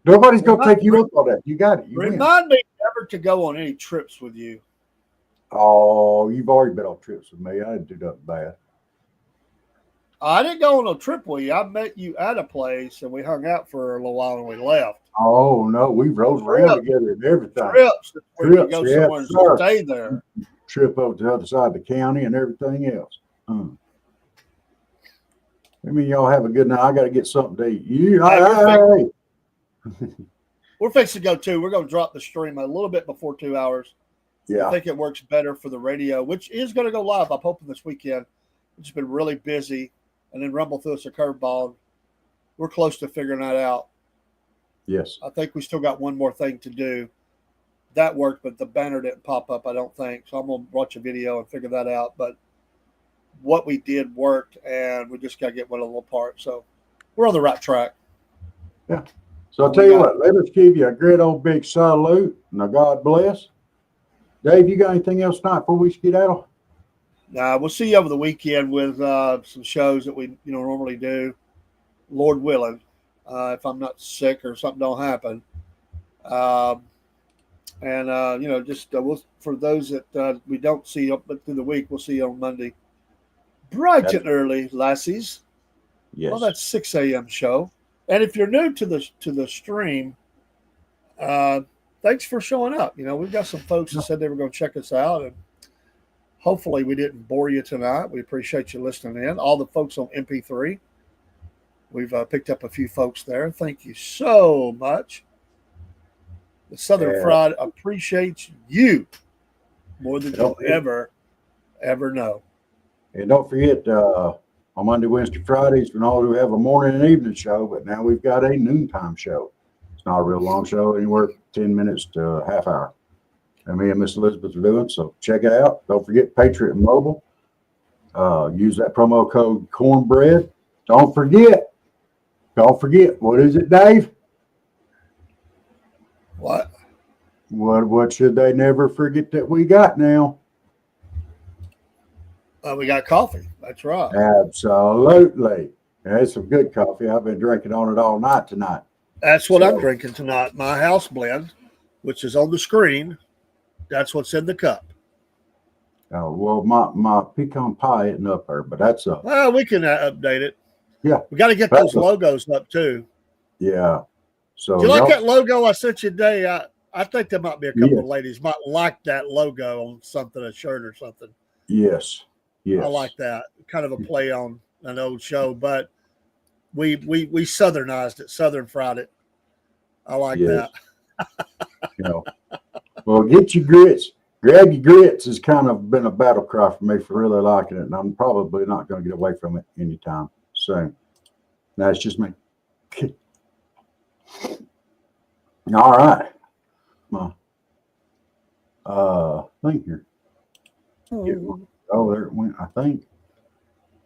Nobody's going to take you up on that. You got it. Remind me never to go on any trips with you. Oh, you've already been on trips with me. I didn't do nothing bad. I didn't go on a trip with you. I met you at a place, and we hung out for a little while, and we left. Oh, no. We rode around together and everything. Trips. Where you go somewhere and stay there. Trip over to the other side of the county and everything else. I mean, y'all have a good night. I got to get something to eat. We're fixing to go too. We're going to drop the stream a little bit before 2 hours. Yeah. I think it works better for the radio, which is going to go live. I'm hoping this weekend. It's been really busy, and then Rumble threw us a curveball. We're close to figuring that out. Yes. I think we still got one more thing to do. That worked, but the banner didn't pop up, I don't think. So I'm going to watch a video and figure that out. But what we did worked, and we just got to get one little part. So we're on the right track. Yeah. So I'll tell you what, let us give you a great old big salute. Now, God bless. Dave, you got anything else tonight before we skedaddle? We'll see you over the weekend with some shows that we normally do, Lord willing, if I'm not sick or something don't happen. For those that we don't see up through the week, we'll see you on Monday. Bright and early, lassies. Yes. Well, that's 6 a.m. show. And if you're new to the stream, thanks for showing up. We've got some folks that said they were going to check us out, and hopefully we didn't bore you tonight. We appreciate you listening in. All the folks on MP3, we've picked up a few folks there. Thank you so much. The Southern Fried appreciates you more than you'll ever know. And don't forget, on Monday, Wednesday, Fridays, we normally have a morning and evening show, but now we've got a noontime show. It's not a real long show, anywhere 10 minutes to a half hour. And me and Miss Elizabeth are doing, so check it out. Don't forget Patriot Mobile. Use that promo code Cornbread. Don't forget. What is it, Dave? What? What should they never forget that we got now? We got coffee. That's right. Absolutely. That's some good coffee. I've been drinking on it all night tonight. That's what I'm drinking tonight. My house blend, which is on the screen. That's what's in the cup. Oh, well, my pecan pie isn't up there, but that's up. Well, we can update it. Yeah. We got to get those logos up too. Yeah. So do you like that logo I sent you today? I think there might be a couple of ladies might like that logo on something, a shirt or something. Yes. Yes. I like that. Kind of a play on an old show, but we southernized it, southern fried it. I like Yes. that. You know. Well, get your grits. Grab your grits has kind of been a battle cry for me for really liking it, and I'm probably not going to get away from it anytime soon. That's just me. All right. My thing here. Oh, there it went. I think.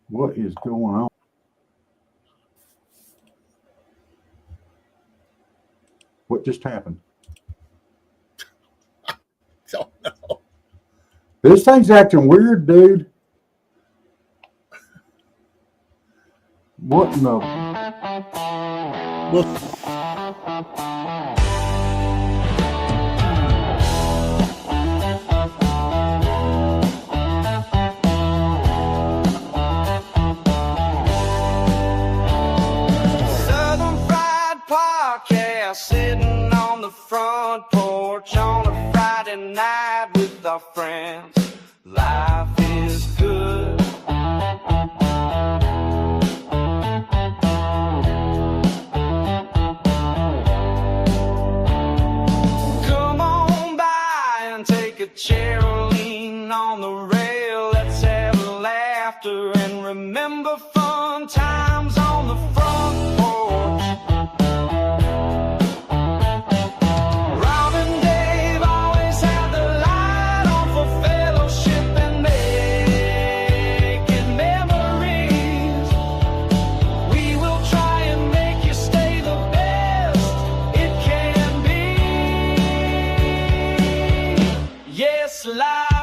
What is going on? What just happened? Don't know. This thing's acting weird, dude. What in the? Well, Southern Fried Podcast, sitting on the front porch on a Friday night with our friends. Life is good. Come on by and take a chair or lean on the rail. Let's have laughter and remember fun times on the front porch. Rob and Dave always had the light on for fellowship and making memories. We will try and make you stay the best it can be. Yes, life